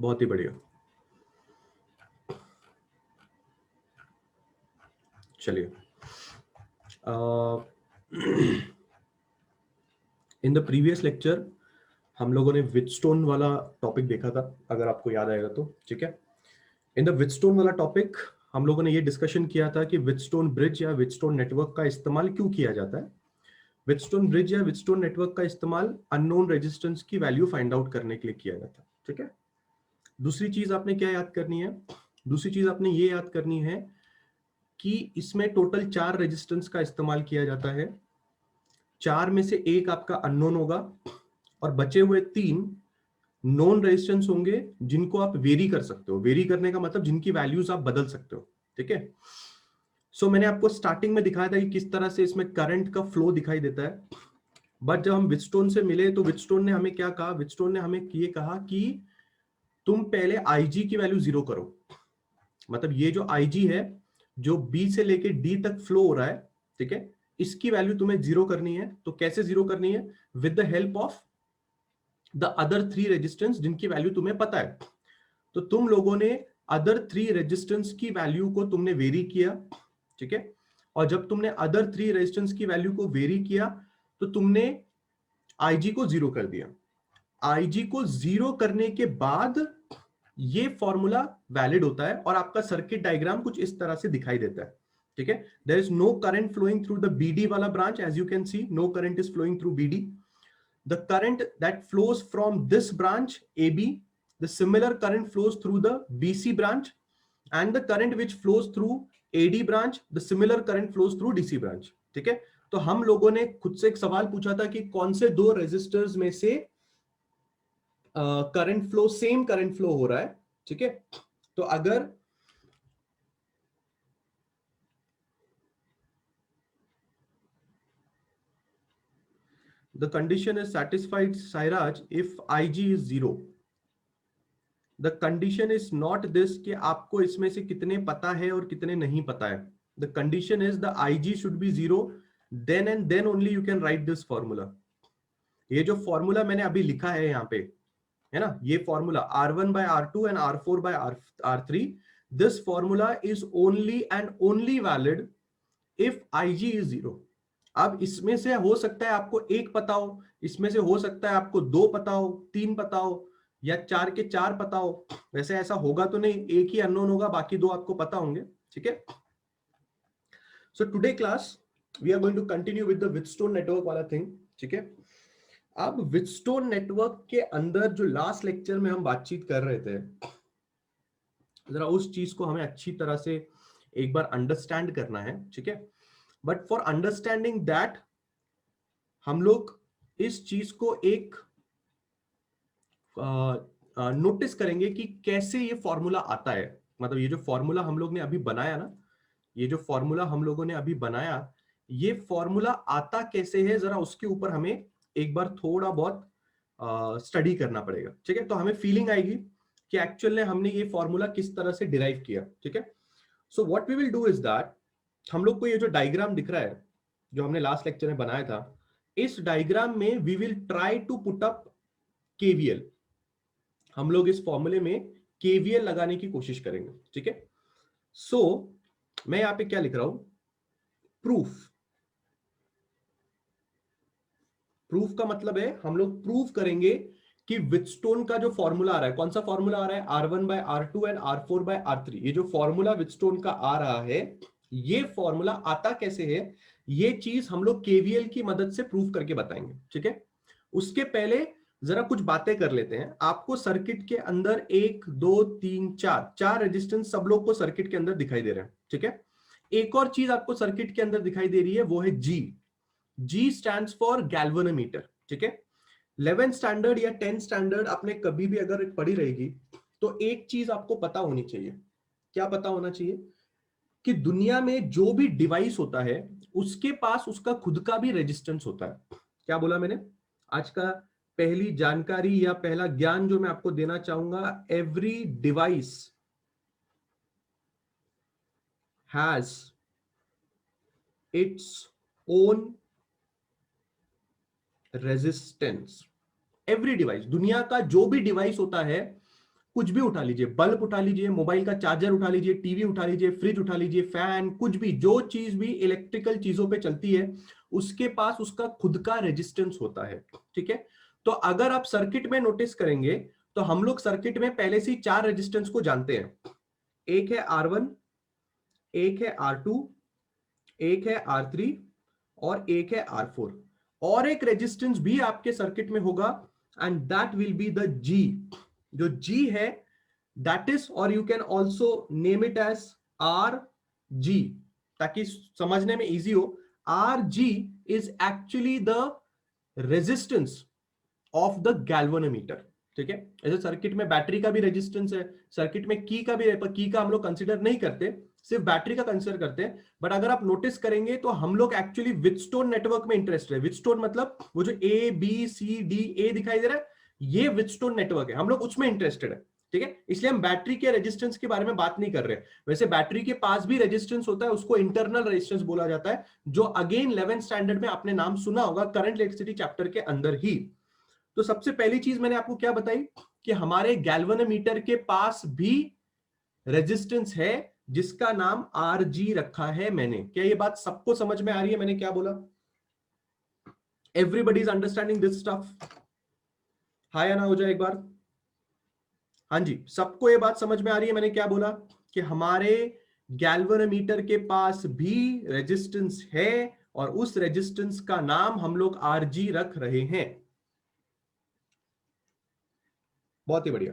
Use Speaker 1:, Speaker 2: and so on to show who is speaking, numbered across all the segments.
Speaker 1: बहुत ही बढ़िया। चलिए, इन द प्रीवियस लेक्चर हम लोगों ने विटस्टोन वाला टॉपिक देखा था, अगर आपको याद आएगा तो। ठीक है, इन द विटस्टोन वाला टॉपिक हम लोगों ने ये डिस्कशन किया था कि विटस्टोन ब्रिज या विटस्टोन नेटवर्क का इस्तेमाल क्यों किया जाता है। विटस्टोन ब्रिज या विटस्टोन नेटवर्क का इस्तेमाल अननोन रेजिस्टेंस की वैल्यू फाइंड आउट करने के लिए किया जाता है। ठीक है, दूसरी चीज आपने क्या याद करनी है? दूसरी चीज आपने ये याद करनी है कि इसमें टोटल 4 रेजिस्टेंस का इस्तेमाल किया जाता है। 4 में से एक आपका अननोन होगा और बचे हुए 3 नॉन रेजिस्टेंस होंगे जिनको आप वेरी कर सकते हो। वेरी करने का मतलब जिनकी वैल्यूज आप बदल सकते हो। ठीक है, सो मैंने आपको स्टार्टिंग में दिखाया था कि किस तरह से इसमें करंट का फ्लो दिखाई देता है। बट जब हम विटस्टोन से मिले तो विटस्टोन ने हमें क्या कहा? विटस्टोन ने हमें ये कहा कि तुम पहले आईजी की वैल्यू 0 करो। मतलब ये जो आईजी है, जो बी से लेके डी तक फ्लो हो रहा है, ठीक है, इसकी वैल्यू तुम्हें 0 करनी है। तो कैसे 0 करनी है? With the help of the other 3 resistance जिनकी वैल्यू तुम्हें पता है। तो तुम लोगों ने अदर 3 रेजिस्टेंस की वैल्यू को तुमने वेरी किया। ठीक है, और जब तुमने अदर 3 रेजिस्टेंस की वैल्यू को वेरी किया तो तुमने आईजी को 0 कर दिया। आईजी को 0 करने के बाद ये फॉर्मूला वैलिड होता है और आपका सर्किट डायग्राम कुछ इस तरह से दिखाई देता है। ठीक है, there is no current flowing through the BD वाला branch, as you can see no current is flowing through BD. The current that flows from this branch AB, the similar current flows through the BC branch, and the current which flows through AD branch, the similar current flows through DC branch. ठीक है, तो हम लोगों ने खुद से एक सवाल पूछा था कि कौन से दो रेजिस्टर्स में से current flow same current flow हो रहा है। ठीक है, तो अगर the condition is satisfied Sairaj if IG is 0, the condition is not this कि आपको इसमें से कितने पता है और कितने नहीं पता है। The condition is the IG should be 0, then and then only you can write this formula. ये जो फॉर्मूला मैंने अभी लिखा है यहाँ पे, है ना, ये formula R1 by R2 and R4 by R3, this formula is only and only valid if IG is 0। अब इसमें से हो सकता है आपको एक पता हो, इसमें से हो सकता है आपको 2 पता हो, 3 पता हो, या 4 के 4 पता हो। वैसे ऐसा होगा तो नहीं, एक ही अननोन होगा, बाकी 2 आपको पता होंगे। ठीक है, so today class we are going to continue with the Wheatstone network वाला थिंग। ठीक है, अब विटस्टोन नेटवर्क के अंदर जो लास्ट लेक्चर में हम बातचीत कर रहे थे, जरा उस चीज को हमें अच्छी तरह से एक बार अंडरस्टैंड करना है। ठीक है, बट फॉर अंडरस्टैंडिंग दैट हम लोग इस चीज को एक नोटिस करेंगे कि कैसे ये फॉर्मूला आता है। मतलब ये जो फॉर्मूला हम लोग ने अभी बनाया ना, ये जो फॉर्मूला हम लोगों ने अभी बनाया, ये फॉर्मूला आता कैसे है, जरा उसके ऊपर हमें एक बार थोड़ा बहुत स्टडी करना पड़ेगा। ठीक है, तो हमें फीलिंग आएगी कि एक्चुअल में हमने ये फॉर्मूला किस तरह से डिराइव किया। ठीक है, so what we will do is that, हम लोग को ये जो डायग्राम दिख रहा है जो हमने लास्ट लेक्चर में बनाया था, इस डायग्राम में we will try to put up KVL। हम लोग इस फॉर्मूले में KVL लगाने की कोशिश करेंगे। ठीक है, सो मैं यहां पे क्या लिख रहा हूं? प्रूफ। प्रूफ का मतलब है हम लोग प्रूफ करेंगे कि विटस्टोन का जो फॉर्मूला आ रहा है, कौन सा फॉर्मूला आ रहा है? R1 by R2 and R4 by R3। ये जो फॉर्मूला विटस्टोन का आ रहा है, ये फॉर्मूला आता कैसे है, ये चीज हम लोग KVL की मदद से प्रूफ करके बताएंगे। ठीक है, उसके पहले जरा कुछ बातें कर लेते हैं। आपको सर्किट के अंदर 1 2 3 4 रेजिस्टेंस सब लोग को सर्किट के अंदर दिखाई दे रहे हैं। ठीक है, एक और चीज आपको सर्किट के अंदर दिखाई दे रही है, वो है G स्टैंड्स फॉर गैल्वेनोमीटर। ठीक है, 11 स्टैंडर्ड या 10 स्टैंडर्ड आपने कभी भी अगर पढ़ी रहेगी तो एक चीज आपको पता होनी चाहिए। क्या पता होना चाहिए? कि दुनिया में जो भी डिवाइस होता है उसके पास उसका खुद का भी रेजिस्टेंस होता है। क्या बोला मैंने? आज का पहली जानकारी या पहला ज्ञान जो मैं आपको देना चाहूंगा, every device has its own resistance. Every device, दुनिया का जो भी डिवाइस होता है कुछ भी उठा लीजिए, बल्ब उठा लीजिए, मोबाइल का चार्जर उठा लीजिए, टीवी उठा लीजिए, फ्रिज उठा लीजिए, फैन, कुछ भी, जो चीज भी इलेक्ट्रिकल चीजों पे चलती है उसके पास उसका खुद का रेजिस्टेंस होता है, ठीक है। तो अगर आप सर्किट में नोटिस करेंगे तो हम लोग सर्किट में पहले से ही 4 रेजिस्टेंस को जानते हैं। एक है R1, एक है R2, एक है R3 और एक है R4। और एक रेजिस्टेंस भी आपके सर्किट में होगा and that will be the G। जो G है दैट इज, और you can also name it as RG, ताकि समझने में इजी हो। RG is actually the resistance of the galvanometer, ठीक है। ऐसे सर्किट में बैटरी का भी रेजिस्टेंस है, सर्किट में की का भी है, पर की का हम लोग कंसीडर नहीं करते, सिर्फ बैटरी का कंसीडर करते हैं। बट अगर आप नोटिस करेंगे तो हम लोग एक्चुअली व्हीटस्टोन नेटवर्क में इंटरेस्टेड है। व्हीटस्टोन मतलब वो जो ABCDA दिखाई दे रहा है, ये व्हीटस्टोन नेटवर्क है, हम लोग उसमें इंटरेस्टेड है, ठीक है। इसलिए हम बैटरी के रेजिस्टेंस के बारे में बात नहीं कर रहे हैं। वैसे बैटरी के पास भी रेजिस्टेंस होता है, उसको इंटरनल रेजिस्टेंस बोला जाता है, जो अगेन 11th स्टैंडर्ड में आपने नाम सुना होगा, करंट इलेक्ट्रिसिटी चैप्टर के अंदर ही। तो सबसे पहली चीज मैंने आपको क्या बताई कि हमारे गैल्वेनोमीटर के पास भी रेजिस्टेंस है जिसका नाम RG रखा है मैंने। क्या ये बात सबको समझ में आ रही है मैंने क्या बोला? Everybody is understanding this stuff? हाँ या ना हो जाए एक बार। हाँ जी, सबको ये बात समझ में आ रही है मैंने क्या बोला कि हमारे गैल्वेनोमीटर के पास भी रेजिस्टेंस है और उस रेजिस्टेंस का नाम हम लोग RG रख रहे हैं। बहुत ही बढ़िया,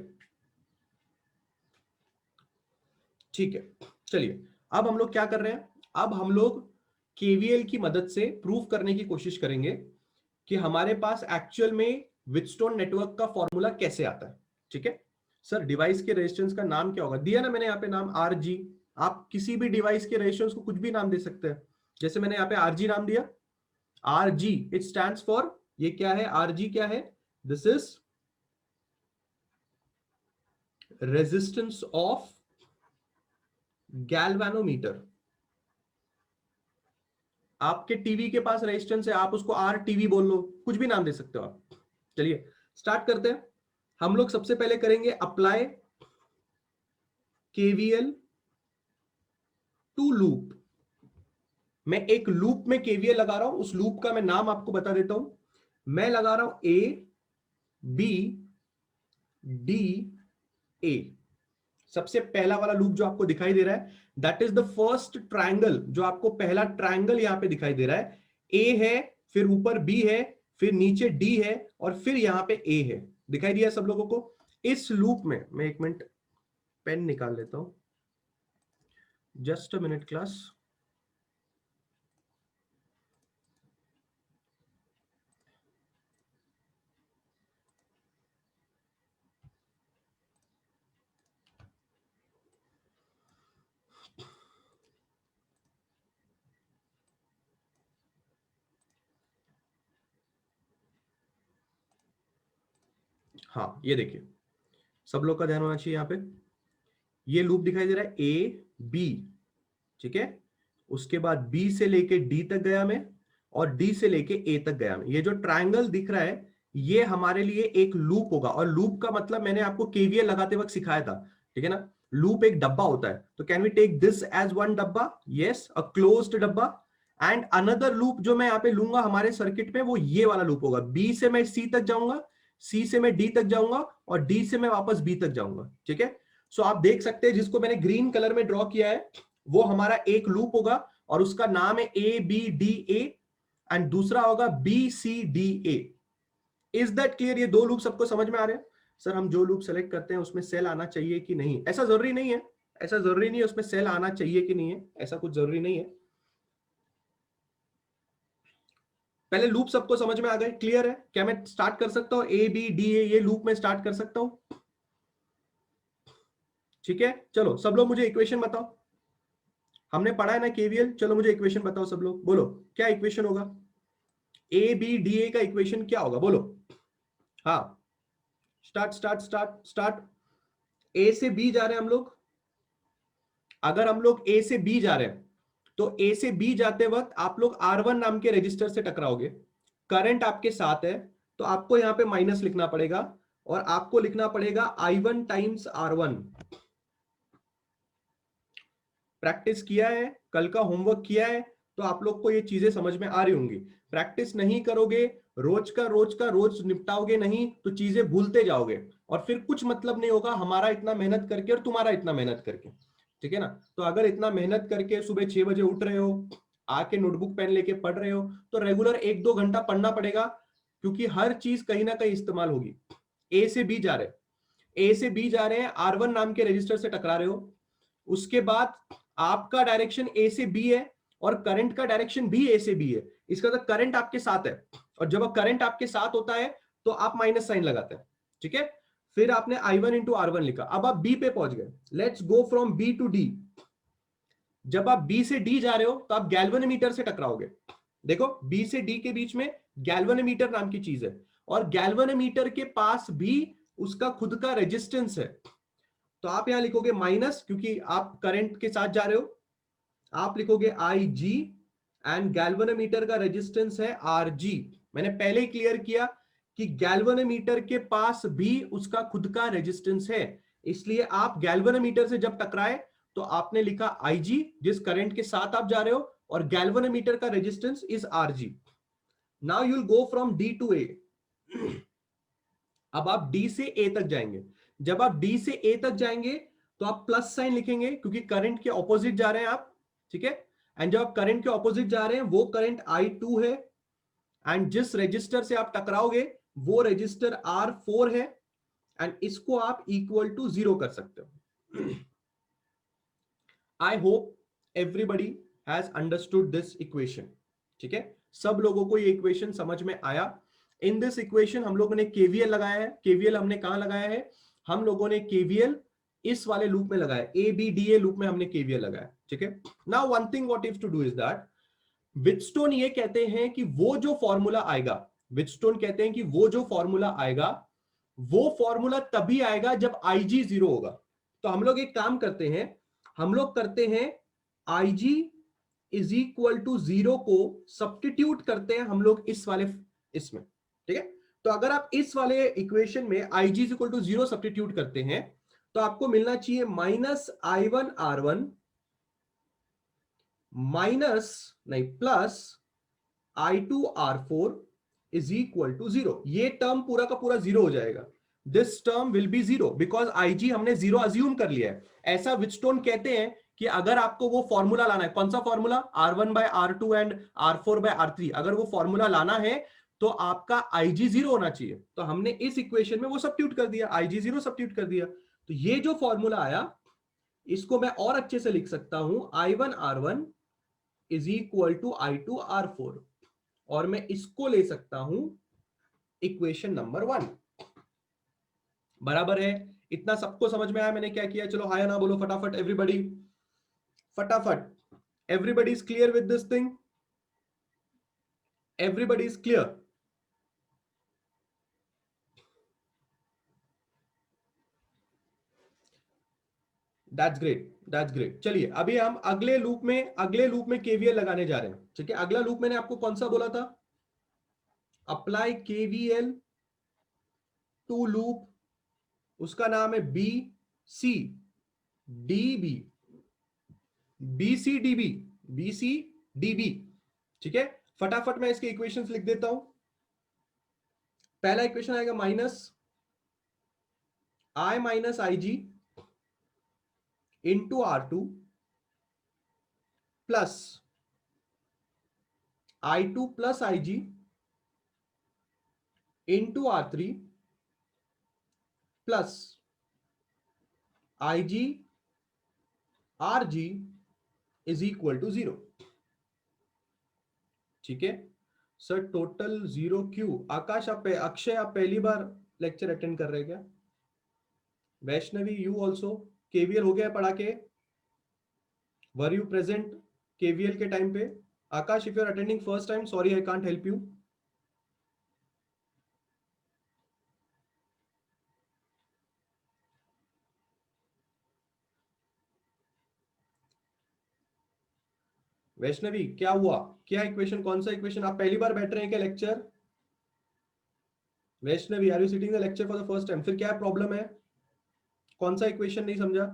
Speaker 1: ठीक है। चलिए अब हम लोग क्या कर रहे हैं, अब हम लोग KVL की मदद से प्रूव करने की कोशिश करेंगे कि हमारे पास एक्चुअल में व्हीटस्टोन नेटवर्क का फॉर्मूला कैसे आता है, ठीक है। सर डिवाइस के रेजिस्टेंस का नाम क्या होगा? दिया ना मैंने यहाँ पे नाम RG। आप किसी भी डिवाइस के रेजिस्टेंस को कुछ भी नाम दे सकते हैं, जैसे मैंने यहाँ पे RG नाम दिया। RG इट स्टैंड्स फॉर, ये क्या है RG क्या है? This is resistance of galvanometer. आपके टीवी के पास रेजिस्टेंस है, आप उसको RTV बोल लो, कुछ भी नाम दे सकते हो आप। चलिए स्टार्ट करते हैं। हम लोग सबसे पहले करेंगे अप्लाई KVL टू लूप। मैं एक लूप में KVL लगा रहा हूं, उस लूप का मैं नाम आपको बता देता हूं। मैं लगा रहा हूं ABDA। सबसे पहला वाला लूप जो आपको दिखाई दे रहा है that is the first triangle, जो आपको पहला ट्रायंगल यहां पे दिखाई दे रहा है। A है, फिर ऊपर B है, फिर नीचे D है और फिर यहां पे A है। दिखाई दिया सब लोगों को? इस लूप में मैं एक मिनट पेन निकाल लेता हूं, जस्ट अ मिनट क्लास। हाँ ये देखिए, सब लोग का ध्यान होना चाहिए यहाँ पे। ये लूप दिखाई दे रहा है AB, ठीक है। उसके बाद B से लेके D तक गया मैं, और D से लेके A तक गया मैं। ये जो ट्रायंगल दिख रहा है ये हमारे लिए एक लूप होगा, और लूप का मतलब मैंने आपको KVL लगाते वक्त सिखाया था, ठीक है ना। लूप एक डब्बा होता है, तो can we take this as one डब्बा? यस, अ क्लोज्ड डब्बा। एंड अनदर लूप जो मैं यहाँ पे लूंगा हमारे सर्किट में, वो ये वाला लूप होगा। B से मैं C तक जाऊंगा, C से मैं D तक जाऊंगा और D से मैं वापस B तक जाऊंगा, ठीक है। सो आप देख सकते हैं जिसको मैंने ग्रीन कलर में ड्रॉ किया है वो हमारा एक लूप होगा और उसका नाम है ABDA, एंड दूसरा होगा BCDA। Is that clear? ये दो लूप सबको समझ में आ रहे हैं? सर हम जो लूप सेलेक्ट करते हैं उसमें सेल आना चाहिए कि नहीं? ऐसा जरूरी नहीं है, ऐसा जरूरी नहीं है उसमें सेल आना चाहिए कि नहीं है, ऐसा कुछ जरूरी नहीं है। पहले लूप सबको समझ में आ गए? क्लियर है? क्या मैं स्टार्ट कर सकता हूं ABDA ये लूप में स्टार्ट कर सकता हूं? ठीक है, चलो सब लोग मुझे इक्वेशन बताओ। हमने पढ़ा है ना KVL, चलो मुझे इक्वेशन बताओ सब लोग, बोलो क्या इक्वेशन होगा? ABDA का इक्वेशन क्या होगा बोलो? हाँ, start start start start. A से B जा रहे हैं हम लोग। अगर हम लोग A से B जा रहे हैं तो A से B जाते वक्त आप लोग R1 नाम के रजिस्टर से टकराओगे। करंट आपके साथ है तो आपको यहां पे माइनस लिखना पड़ेगा, और आपको लिखना पड़ेगा I1 टाइम्स R1। प्रैक्टिस किया है, कल का होमवर्क किया है, तो आप लोग को ये चीजें समझ में आ रही होंगी। प्रैक्टिस नहीं करोगे, रोज का रोज निपटाओगे नहीं, तो चीजें भूलते जाओगे और फिर कुछ मतलब नहीं होगा हमारा इतना मेहनत करके और तुम्हारा इतना मेहनत करके। ठीक है ना? तो अगर इतना मेहनत करके सुबह 6 बजे उठ रहे हो, आके नोटबुक पेन लेके पढ़ रहे हो, तो रेगुलर 1-2 घंटा पढ़ना पड़ेगा, क्योंकि हर चीज कहीं ना कहीं इस्तेमाल होगी। ए से बी जा रहे ए से बी जा रहे हैं, R1 नाम के रजिस्टर से टकरा रहे हो, उसके बाद आपका डायरेक्शन ए से बी है और करंट का डायरेक्शन भी ए से बी है। इसका मतलब करंट आपके साथ है, और जब करंट आपके साथ होता है तो आप माइनस साइन लगाते हैं। ठीक है? फिर आपने I1 इंटू R1 लिखा, अब आप बी पे पहुंच गए। Let's go from B to D. जब आप बी से डी जा रहे हो तो आप गैल्वेनोमीटर से टकराओगे। देखो, बी से डी के बीच में गैल्वेनोमीटर नाम की चीज है, और गैल्वेनोमीटर के पास भी उसका खुद का रेजिस्टेंस है। तो आप यहां लिखोगे माइनस, क्योंकि आप करंट के साथ जा रहे हो। आप लिखोगे आई जी, एंड गैल्वेनोमीटर का रेजिस्टेंस है आर जी। मैंने पहले ही क्लियर किया कि गैल्वेनोमीटर के पास भी उसका खुद का रेजिस्टेंस है, इसलिए आप गैल्वेनोमीटर से जब टकराए तो आपने लिखा आई जी, जिस करंट के साथ आप जा रहे हो, और गैल्वेनोमीटर का resistance is R G. Now you will go from D to A. अब आप डी से ए तक जाएंगे। जब आप डी से ए तक जाएंगे तो आप प्लस साइन लिखेंगे, क्योंकि करंट के ऑपोजिट जा रहे हैं आप। ठीक है? एंड जब आप करंट के ऑपोजिट जा रहे हैं, वो करंट I2 है, एंड जिस रजिस्टर से आप टकराओगे वो रजिस्टर R4 है, एंड इसको आप इक्वल टू 0 कर सकते हो। I hope everybody has understood this equation. ठीक है? सब लोगों को ये इक्वेशन समझ में आया। इन दिस इक्वेशन हम लोगों ने केवीएल लगाया है। केवीएल हमने कहां लगाया है? हम लोगों ने केवीएल इस वाले लूप में लगाया, A B D A loop में हमने केवीएल लगाया। ठीक है? Now one thing what is to do is that, Wheatstone ये कहते हैं कि वो जो फॉर्मूला आएगा, विटस्टोन कहते हैं कि वो जो फॉर्मूला आएगा, वो फॉर्मूला तभी आएगा जब IG 0 होगा। तो हम लोग एक काम करते हैं, हम लोग करते हैं IG इज इक्वल टू 0 को सब्स्टिट्यूट करते हैं हम लोग इस वाले, इसमें। ठीक है? तो अगर आप इस वाले इक्वेशन में IG is equal to 0 substitute करते हैं, तो आपको मिलना चाहिए -I1R1 माइनस, नहीं, plus I2R4 is equal to 0। ये टर्म पूरा का पूरा 0 हो जाएगा। This term will be 0 because IG हमने 0 अज्यूम कर लिया है। ऐसा विटस्टोन कहते हैं कि अगर आपको वो फॉर्मूला लाना है, कौन सा फॉर्मूला? R1/R2 एंड R4/R3, अगर वो फॉर्मूला लाना है तो आपका IG 0 होना चाहिए। तो हमने इस इक्वेशन में वो सब्स्टिट्यूट कर दिया, IG 0 सब्स्टिट्यूट कर दिया। तो ये जो फॉर्मूला आया, इसको मैं और अच्छे से लिख सकता हूं, I1R1 is equal to I2R4, और मैं इसको ले सकता हूं इक्वेशन नंबर 1। बराबर है? इतना सबको समझ में आया मैंने क्या किया? चलो हाय ना बोलो फटाफट एवरीबॉडी, फटाफट। Everybody is clear with this thing? Everybody is clear? That's great, that's great. चलिए अभी हम अगले लूप में केवीएल लगाने जा रहे हैं। ठीक है? अगला लूप मैंने आपको कौन सा बोला था? अप्लाई केवीएल टू लूप, उसका नाम है B C D B, BCDB, BCDB। ठीक है? फटाफट मैं इसके इक्वेशंस लिख देता हूं। पहला इक्वेशन आएगा -I-IG into R2 plus I2 plus IG into R3 plus IG RG is equal to 0। ठीक है सर? टोटल 0 क्यों? आकाश आप, अक्षय आप पहली बार लेक्चर अटेंड कर रहे हैं क्या? Vaishnavi you also? केवीएल हो गया पढ़ा के? वर यू प्रेजेंट केवीएल के टाइम पे? आकाश, if you are attending first time, sorry I can't help you. Vaishnavi क्या हुआ? क्या इक्वेशन? कौन सा इक्वेशन? आप पहली बार बैठ रहे हैं क्या lecture? Vaishnavi, are you sitting the lecture for the first time? फिर क्या प्रॉब्लम है? कौन सा इक्वेशन नहीं समझा?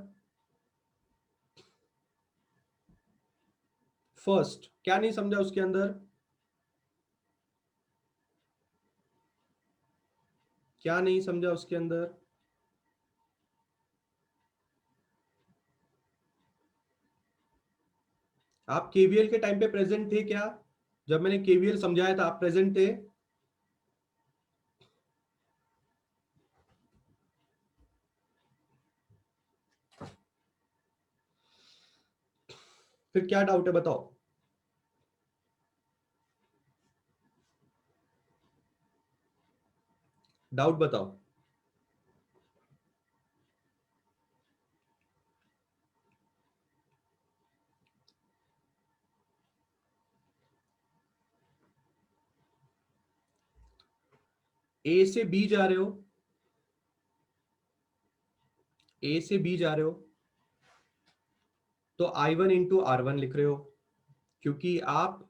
Speaker 1: फर्स्ट क्या नहीं समझा उसके अंदर? क्या नहीं समझा उसके अंदर? आप केवीएल के टाइम पे प्रेजेंट थे क्या? जब मैंने केवीएल समझाया था आप प्रेजेंट थे? फिर क्या डाउट है बताओ? डाउट बताओ। ए से बी जा रहे हो, ए से बी जा रहे हो, तो I1 इंटू R1 लिख रहे हो, क्योंकि आप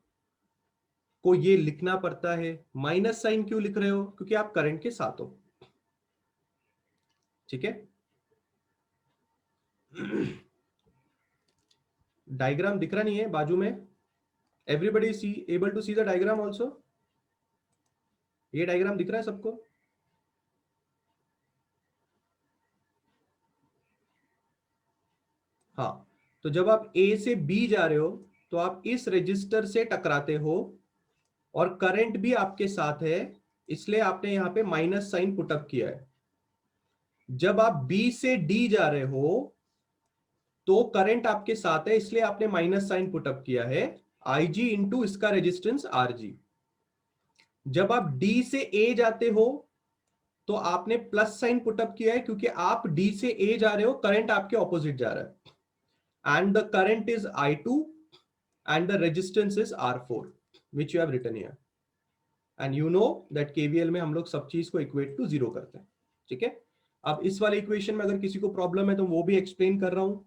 Speaker 1: को ये लिखना पड़ता है। माइनस साइन क्यों लिख रहे हो? क्योंकि आप करंट के साथ हो। ठीक है, डायग्राम दिख रहा नहीं है बाजू में? Everybody see able to see the diagram also? ये डायग्राम दिख रहा है सबको? हाँ, तो जब आप ए से बी जा रहे हो तो आप इस रजिस्टर से टकराते हो और करंट भी आपके साथ है, इसलिए आपने यहां पे माइनस साइन पुटअप किया है। जब आप बी से डी जा रहे हो तो करंट आपके साथ है, इसलिए आपने माइनस साइन पुटअप किया है, आईजी इंटू इसका रेजिस्टेंस आरजी। जब आप डी से ए जाते हो तो आपने प्लस साइन पुटअप किया है, क्योंकि आप डी से ए जा रहे हो, करंट आपके ऑपोजिट जा रहा है, and the current is I2 and the resistance is R4 which you have written here, and you know that KVL में हम लोग सब चीज को इक्वेट टू जीरो करते हैं। ठीक है, अब इस वाले इक्वेशन में अगर किसी को प्रॉब्लम है तो वो भी एक्सप्लेन कर रहा हूं।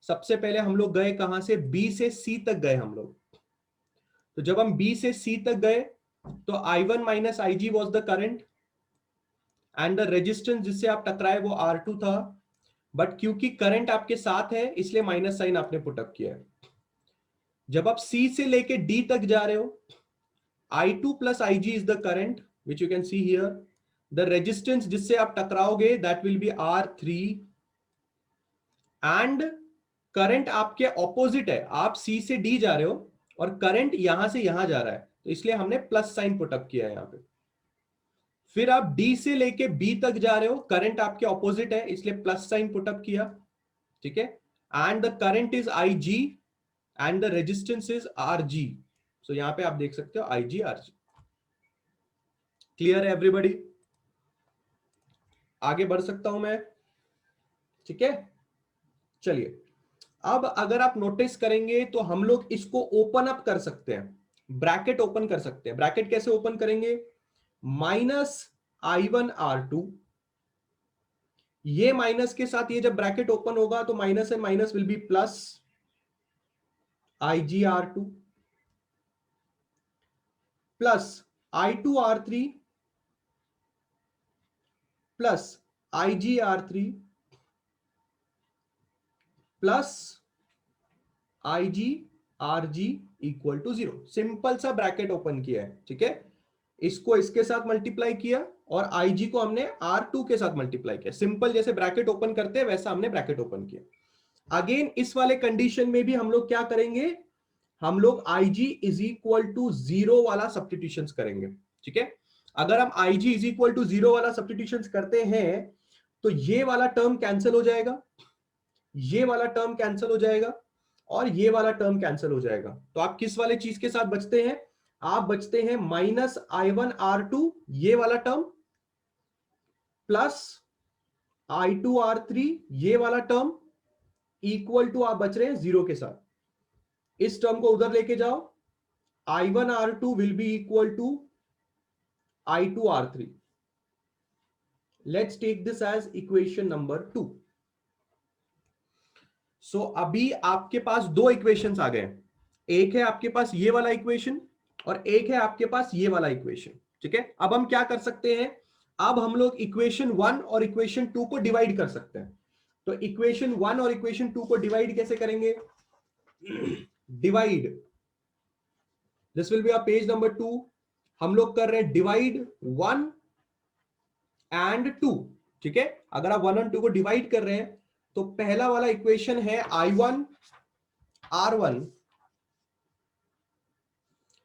Speaker 1: सबसे पहले हम लोग गए कहां से? B से C तक गए हम लोग। तो जब हम B से C तक गए तो I1 minus IG was the current, and the resistance जिससे आप टकराए वो R2 था, बट क्योंकि करंट आपके साथ है इसलिए माइनस साइन आपने पुटअप किया है। जब आप C से लेके D तक जा रहे हो, I2 plus IG is the current which you can see here. The resistance जिससे आप टकराओगे that will be R3, and current आपके ऑपोजिट है, आप C से D जा रहे हो और करंट यहां से यहां जा रहा है, तो इसलिए हमने प्लस साइन पुटअप किया है यहां पे। फिर आप D से लेके B तक जा रहे हो, करंट आपके ऑपोजिट है, इसलिए प्लस साइन पुटअप किया। ठीक है, and the current is IG and the resistance is RG। सो यहां पे आप देख सकते हो IG RG। क्लियर है एवरीबॉडी? आगे बढ़ सकता हूं मैं? ठीक है, चलिए। अब अगर आप नोटिस करेंगे तो हम लोग इसको ओपन अप कर सकते हैं, ब्रैकेट ओपन कर सकते हैं। ब्रैकेट कैसे ओपन करेंगे? -I1R2, ये माइनस के साथ ये जब ब्रैकेट ओपन होगा तो minus and minus will be plus IGR2 plus I2R3 plus IGR3 plus IGRG equal to 0। Simple सा ब्रैकेट ओपन किया है। ठीक है, इसको इसके साथ मल्टीप्लाई किया और IG को हमने R2 के साथ मल्टीप्लाई किया। सिंपल, जैसे ब्रैकेट ओपन करते हैं वैसा हमने ब्रैकेट ओपन किया। अगेन इस वाले कंडीशन में भी हम लोग क्या करेंगे? हम लोग IG इज इक्वल टू 0 वाला सब्स्टिट्यूशन करेंगे। ठीक है, अगर हम IG इज इक्वल टू 0 वाला सब्स्टिट्यूशन करते हैं तो ये वाला टर्म कैंसिल हो जाएगा, ये वाला टर्म कैंसिल हो जाएगा और ये वाला टर्म कैंसिल हो जाएगा। तो आप किस वाले चीज के साथ बचते हैं? आप बचते हैं -I1R2 ये वाला टर्म प्लस I2R3 ये वाला टर्म इक्वल टू आप बच रहे हैं 0 के साथ। इस टर्म को उधर लेके जाओ, I1R2 will be equal to I2R3। Let's take this as equation number 2। So अभी आपके पास दो इक्वेशंस आ गए। एक है आपके पास ये वाला इक्वेशन और एक है आपके पास ये वाला इक्वेशन। ठीक है, अब हम क्या कर सकते हैं? अब हम लोग इक्वेशन 1 और इक्वेशन 2 को डिवाइड कर सकते हैं। तो इक्वेशन 1 और इक्वेशन 2 को डिवाइड कैसे करेंगे? Divide, this will be a page number 2। हम लोग कर रहे हैं डिवाइड 1 एंड 2। ठीक है, अगर आप 1 और 2 को डिवाइड कर रहे हैं तो पहला वाला इक्वेशन है I1 R1,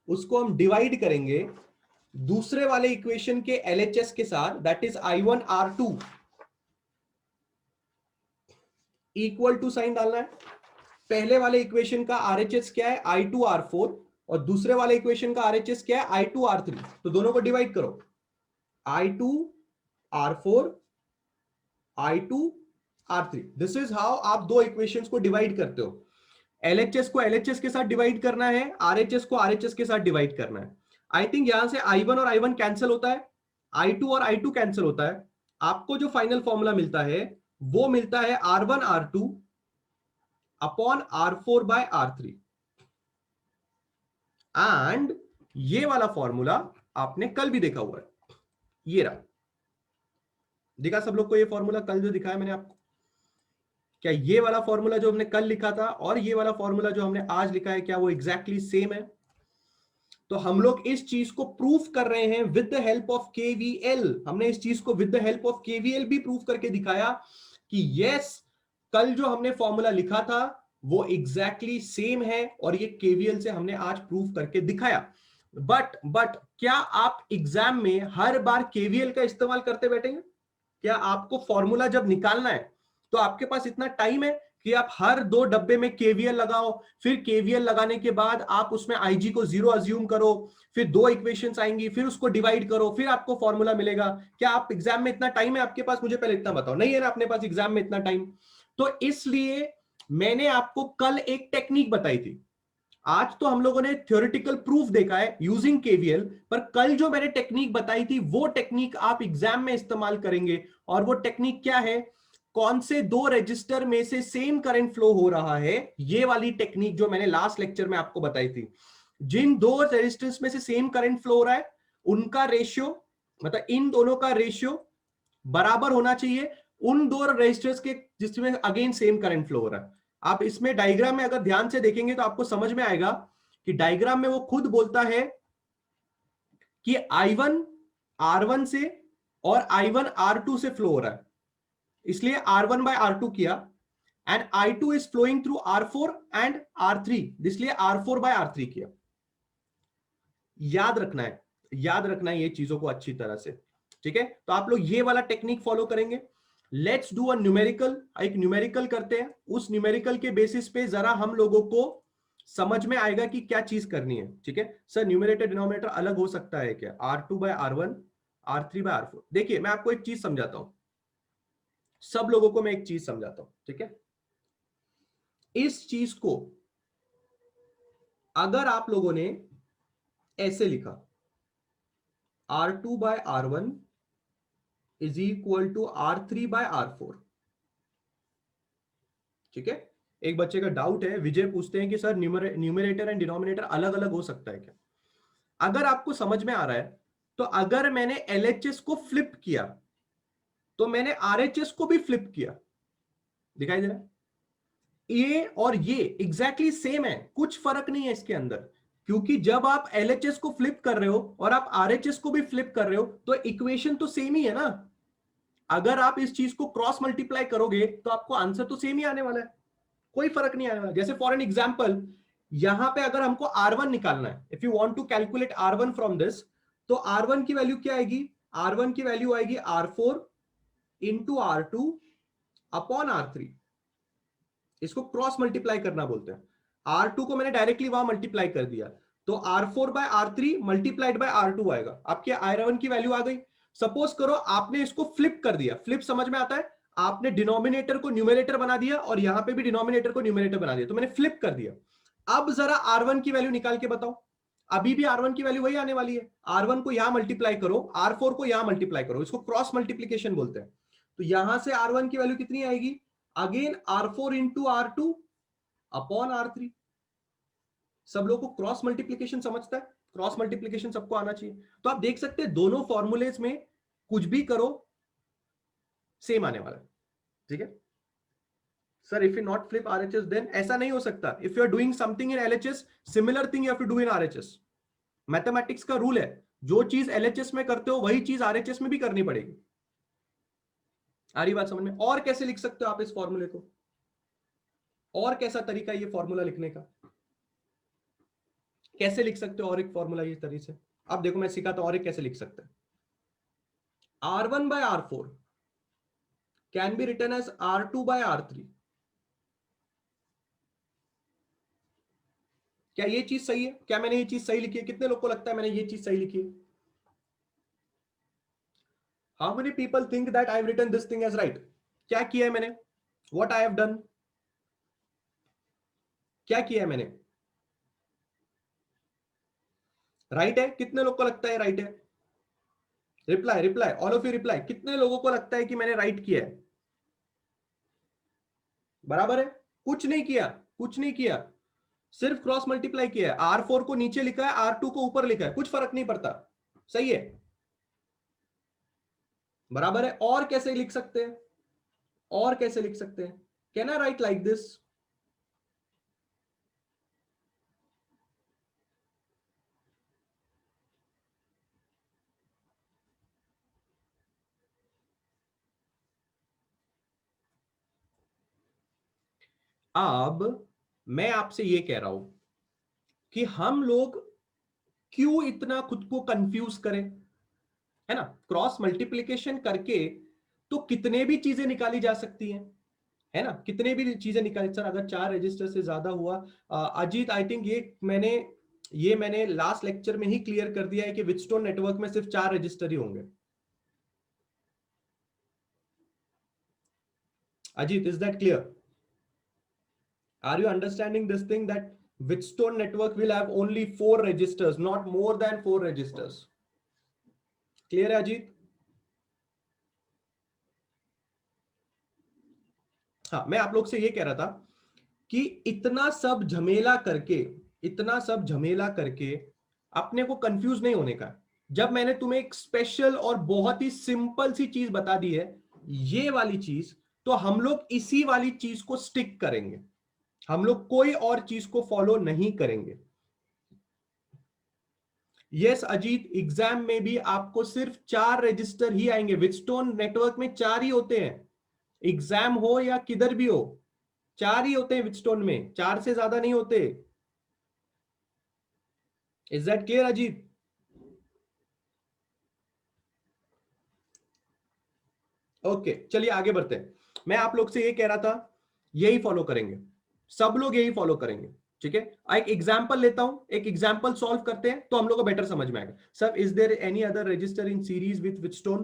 Speaker 1: उसको हम डिवाइड करेंगे दूसरे वाले इक्वेशन के LHS के साथ, that is I1 R2, equal to sign डालना है। पहले वाले इक्वेशन का RHS क्या है? I2 R4, और दूसरे वाले इक्वेशन का RHS क्या है? I2 R3। तो दोनों को डिवाइड करो, I2 R4 I2 R3। This is how आप दो इक्वेशंस को डिवाइड करते हो। LHS को LHS के साथ डिवाइड करना है, RHS को RHS के साथ डिवाइड करना है। आई थिंक यहां से I1 और I1 कैंसिल होता है, I2 और I2 कैंसिल होता है। आपको जो फाइनल फॉर्मूला मिलता है वो मिलता है R1 R2 upon R4 bye R3। And ये वाला फॉर्मूला आपने कल भी देखा हुआ है, ये रहा। दिखा सब लोग को ये फॉर्मूला कल जो दिखाया मैंने आपको? क्या ये वाला फॉर्मूला जो हमने कल लिखा था और ये वाला फॉर्मूला जो हमने आज लिखा है, क्या वो एग्जैक्टली सेम है? तो हम लोग इस चीज को प्रूफ कर रहे हैं with the help of KVL. हमने इस चीज को with the help of KVL भी प्रूफ करके दिखाया कि यस, कल जो हमने फॉर्मूला लिखा था वो एग्जैक्टली सेम है, और ये केवीएल से हमने आज प्रूफ करके दिखाया। बट क्या आप एग्जाम में हर बार केवीएल का इस्तेमाल करते बैठेंगे? क्या आपको फॉर्मूला जब निकालना है तो आपके पास इतना टाइम है कि आप हर दो डब्बे में केवीएल लगाओ, फिर केवीएल लगाने के बाद आप उसमें आईजी को 0 अज्यूम करो, फिर दो इक्वेशंस आएंगी, फिर उसको डिवाइड करो, फिर आपको फॉर्मूला मिलेगा? क्या आप एग्जाम में इतना टाइम है आपके पास? मुझे पहले इतना बताओ। नहीं है ना अपने पास एग्जाम में इतना टाइम। तो इसलिए मैंने आपको कल एक टेक्निक बताई थी। आज तो हम लोगों ने थ्योरेटिकल प्रूफ देखा है यूजिंग केवीएल, पर कल जो मैंने टेक्निक बताई थी वो टेक्निक आप एग्जाम में इस्तेमाल करेंगे। और वो टेक्निक क्या है? कौन से दो रजिस्टर में से सेम करंट फ्लो हो रहा है, ये वाली टेक्निक जो मैंने लास्ट लेक्चर में आपको बताई थी। जिन दो रजिस्टर्स में से सेम करंट फ्लो हो रहा है उनका रेशियो, मतलब इन दोनों का रेशियो बराबर होना चाहिए उन दो रजिस्टर्स के जिसमें अगेन सेम करंट फ्लो हो रहा है। आप इसमें डायग्राम में अगर ध्यान से देखेंगे तो आपको समझ में आएगा कि डायग्राम में वो खुद बोलता है कि I1 R1 से और I1 R2 से फ्लो हो रहा है, इसलिए R1 बाय R2 किया, and I2 is flowing through R4 and R3, इसलिए R4 बाय R3 किया। याद रखना है, याद रखना है ये चीजों को अच्छी तरह से। ठीक है, तो आप लोग ये वाला टेक्निक फॉलो करेंगे। लेट्स डू अ न्यूमेरिकल, एक न्यूमेरिकल करते हैं। उस न्यूमेरिकल के बेसिस पे जरा हम लोगों को समझ में आएगा कि क्या चीज करनी है। ठीक है सर, न्यूमरेटर डिनोमिनेटर अलग हो सकता है क्या? R2 by R1, R3 by R4। देखिए मैं आपको एक चीज समझाता हूं, सब लोगों को मैं एक चीज समझाता हूं। ठीक है, इस चीज को अगर आप लोगों ने ऐसे लिखा, R2 by R1 is equal to R3 by R4। ठीक है, एक बच्चे का डाउट है, विजय पूछते हैं कि सर न्यूमरेटर एंड डिनोमिनेटर अलग अलग हो सकता है क्या? अगर आपको समझ में आ रहा है तो अगर मैंने LHS को फ्लिप किया तो मैंने RHS को भी फ्लिप किया। दिखाई दे रहा है? ये और ये एग्जैक्टली सेम है, कुछ फर्क नहीं है इसके अंदर। क्योंकि जब आप LHS को फ्लिप कर रहे हो और आप RHS को भी फ्लिप कर रहे हो तो इक्वेशन तो सेम ही है ना। अगर आप इस चीज को क्रॉस मल्टीप्लाई करोगे तो आपको आंसर तो सेम ही आने वाला है, कोई फर्क नहीं आने वाला। जैसे फॉर एन एग्जाम्पल, यहां पे अगर हमको R1 निकालना है, if you want to calculate R1 from this, तो R1 की वैल्यू क्या आएगी? R1 की वैल्यू आएगी R4 into R2 upon R3। इसको क्रॉस मल्टीप्लाई करना बोलते हैं। R2 को मैंने डायरेक्टली वहां मल्टीप्लाई कर दिया, तो R4 bye R3 multiplied by R2 आएगा। आपके R1 की वैल्यू आ गई। सपोज करो आपने इसको फ्लिप कर दिया, फ्लिप समझ में आता है? आपने डिनोमिनेटर को न्यूमरेटर बना दिया और यहां पे भी डिनोमिनेटर को न्यूमरेटर बना दिया, तो मैंने फ्लिप कर दिया। अब जरा R1 की वैल्यू निकाल के बताओ। अभी भी R1 की वैल्यू वही आने वाली है। R1 को यहां मल्टीप्लाई करो, R4 को यहां मल्टीप्लाई करो, इसको क्रॉस मल्टीप्लीकेशन बोलते हैं। तो यहां से R1 की वैल्यू कितनी आएगी? Again R4 into R2 upon R3। सब लोग को क्रॉस मल्टीप्लीकेशन समझता है? क्रॉस मल्टीप्लीकेशन सबको आना चाहिए। तो आप देख सकते हैं दोनों फॉर्मूलेज में कुछ भी करो सेम आने वाला है, ठीक है sir. If you not flip RHS then ऐसा नहीं हो सकता। If you are doing something in LHS, similar thing you have to do in RHS. Mathematics का रूल है, जो चीज एलएचएस में करते हो वही चीज आरएचएस में भी करनी पड़ेगी। आ रही बात समझ में? और कैसे लिख सकते हो आप इस फॉर्मूले को? और कैसा तरीका ये फॉर्मूला लिखने का? कैसे लिख सकते हो और एक फॉर्मूला इस तरीके से? अब देखो मैं सिखाता हूं और एक कैसे लिख सकते हैं। R1 by R4 can be written as R2 by R3। क्या ये चीज सही है? क्या मैंने ये चीज सही लिखी है? कितने लोग को लगता है मैंने ये चीज सही लिखी है? How many people think that I have written this thing as right? क्या किया है मैंने? What I have done? क्या किया है मैंने? राइट है? कितने लोग को लगता है राइट है? Reply reply, all of you reply. कितने लोगों को लगता है कि मैंने राइट किया है? बराबर है? कुछ नहीं किया, कुछ नहीं किया, सिर्फ क्रॉस मल्टीप्लाई किया है। R4 को नीचे लिखा है, R2 को ऊपर लिखा है, कुछ फर्क नहीं पड़ता। सही है? बराबर है? और कैसे लिख सकते हैं? और कैसे लिख सकते हैं? Can I right like this? अब मैं आपसे ये कह रहा हूं कि हम लोग क्यों इतना खुद को कंफ्यूज करें, है ना? क्रॉस मल्टीप्लिकेशन करके तो कितने भी चीजें निकाली जा सकती हैं, है ना? कितने भी चीजें निकाली। सर अगर 4 रजिस्टर से ज्यादा हुआ, अजीत आई थिंक ये मैंने लास्ट लेक्चर में ही क्लियर कर दिया है कि विटस्टोन नेटवर्क में सिर्फ 4 रजिस्टर ही होंगे। Ajit, is that clear? Are you understanding this thing that Wheatstone network will have only 4 registers, not more than 4 registers? Clear है अजीत? हाँ, मैं आप लोग से ये कह रहा था कि इतना सब झमेला करके अपने को कंफ्यूज नहीं होने का। जब मैंने तुम्हें एक स्पेशल और बहुत ही सिंपल सी चीज बता दी है, ये वाली चीज, तो हम लोग इसी वाली चीज को स्टिक करेंगे। हम लोग कोई और चीज को फॉलो नहीं करेंगे। यस अजीत, एग्जाम में भी आपको सिर्फ 4 रजिस्टर ही आएंगे। विटस्टोन नेटवर्क में 4 ही होते हैं। एग्जाम हो या किधर भी हो, 4 ही होते हैं विटस्टोन में, 4 से ज्यादा नहीं होते। Is that clear Ajit? Okay, चलिए आगे बढ़ते हैं। मैं आप लोग से ये कह रहा था, यही फॉलो करेंगे, सब लोग यही फॉलो करेंगे, ठीक है? एक एग्जांपल लेता हूं, एक एग्जांपल सॉल्व करते हैं तो हम लोग को बेटर समझ में आएगा। Sir is there any other register in series with Wheatstone?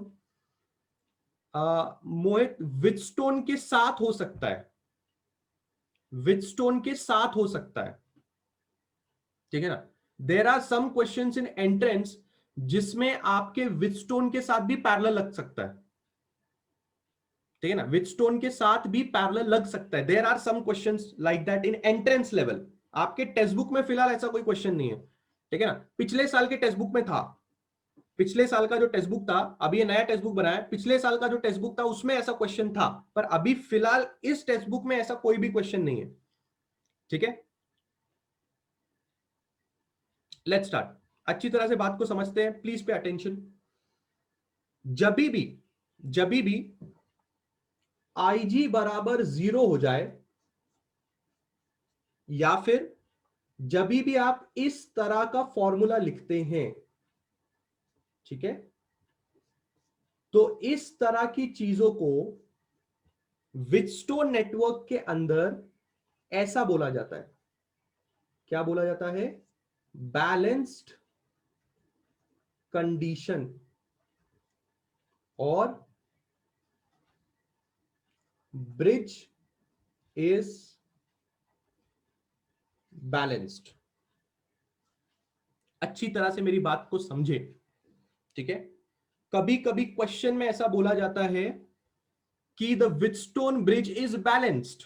Speaker 1: Mohit, Wheatstone के साथ हो सकता है, विटस्टोन के साथ हो सकता है, ठीक है ना? There are some questions in entrance जिसमें आपके विटस्टोन के साथ भी पैरेलल लग सकता है, ठीक है ना? विटस्टोन के साथ भी पैरेलल लग सकता है। There are some questions like that in entrance level. आपके टेक्स्ट बुक में फिलहाल ऐसा कोई क्वेश्चन नहीं है, ठीक है ना? पिछले साल के टेक्स्ट बुक में था, पिछले साल का जो टेक्स्ट बुक था, अभी ये नया टेक्स्ट बुक बनाया है, पिछले साल का जो टेक्स्ट बुक था उसमें ऐसा क्वेश्चन था, पर अभी फिलहाल इस टेक्स्ट बुक में ऐसा कोई भी क्वेश्चन नहीं है, ठीक है? Let's start. अच्छी तरह से बात को समझते हैं, प्लीज पे अटेंशन। जब भी IG बराबर 0 हो जाए, या फिर जब भी आप इस तरह का फॉर्मूला लिखते हैं, ठीक है, तो इस तरह की चीजों को विटस्टोन नेटवर्क के अंदर ऐसा बोला जाता है। क्या बोला जाता है? बैलेंस्ड कंडीशन और ब्रिज इज बैलेंस्ड। अच्छी तरह से मेरी बात को समझे, ठीक है? कभी कभी क्वेश्चन में ऐसा बोला जाता है कि the Wheatstone bridge is balanced.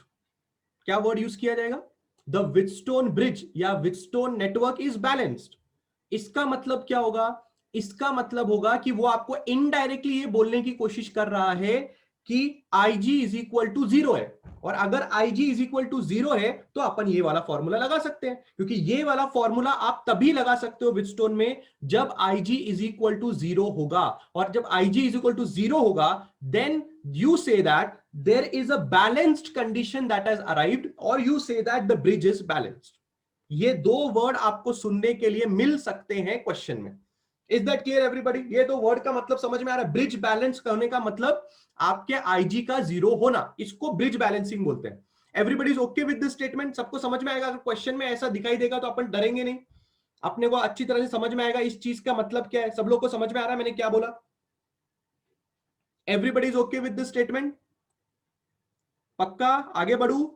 Speaker 1: क्या वर्ड यूज किया जाएगा? द विटस्टोन ब्रिज या विटस्टोन नेटवर्क इज बैलेंस्ड। इसका मतलब क्या होगा? इसका मतलब होगा कि वो आपको इनडायरेक्टली ये बोलने की कोशिश कर रहा है कि IG इज इक्वल टू 0 है। और अगर IG इज इक्वल टू 0 है तो अपन ये वाला फॉर्मूला लगा सकते हैं, क्योंकि ये वाला फॉर्मूला आप तभी लगा सकते हो व्हिटस्टोन में जब IG इज इक्वल टू 0 होगा। और जब IG इज इक्वल टू 0 होगा, then you say that there is a balanced condition that has arrived, or you say that the bridge is balanced। ये दो वर्ड आपको सुनने के लिए मिल सकते हैं क्वेश्चन में। Is that clear everybody? ये दो वर्ड का मतलब समझ में आ रहा है? ब्रिज बैलेंस करने का मतलब आपके IG का 0 होना, इसको ब्रिज बैलेंसिंग बोलते हैं। Everybody is okay with this statement? सबको समझ में आएगा? अगर क्वेश्चन में ऐसा दिखाई देगा तो अपन डरेंगे नहीं, अपने को अच्छी तरह से समझ में आएगा इस चीज का मतलब क्या है। सब लोग को समझ में आ रहा है मैंने क्या बोला? Everybody is okay with this statement? पक्का? आगे बढ़ू?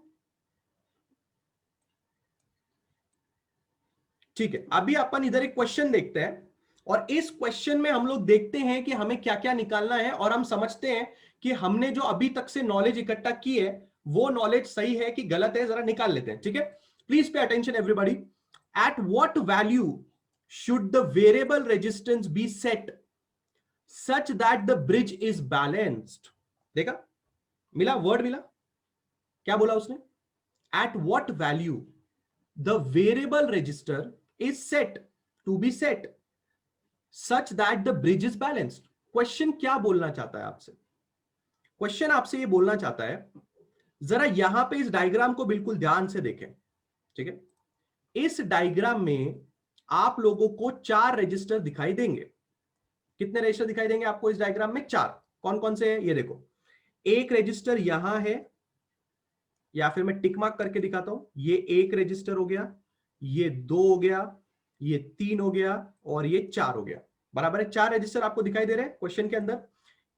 Speaker 1: ठीक है, अभी अपन इधर एक क्वेश्चन देखते हैं, और इस क्वेश्चन में हम लोग देखते हैं कि हमें क्या क्या निकालना है, और हम समझते हैं कि हमने जो अभी तक से नॉलेज इकट्ठा की है वो नॉलेज सही है कि गलत है, जरा निकाल लेते हैं। ठीक है, please pay attention everybody. At what value should the variable resistance be set such that the bridge is balanced? देखा, मिला वर्ड, मिला? क्या बोला उसने? At what value the variable register is set to be set such that the bridge is balanced। Question क्या बोलना चाहता है आपसे? क्वेश्चन आपसे ये बोलना चाहता है, जरा यहां पे इस डायग्राम को बिल्कुल ध्यान से देखें। ठीक है, इस डायग्राम में आप लोगों को 4 रजिस्टर दिखाई देंगे। कितने रजिस्टर दिखाई देंगे आपको इस डायग्राम में? 4। कौन कौन से है ये देखो। एक रजिस्टर यहां है, या फिर मैं टिक मार्क करके दिखाता हूं, ये एक रजिस्टर हो गया, ये 2 हो गया, ये 3 हो गया, और ये 4 हो गया। बराबर है? 4 रजिस्टर आपको दिखाई दे रहे हैं क्वेश्चन के अंदर।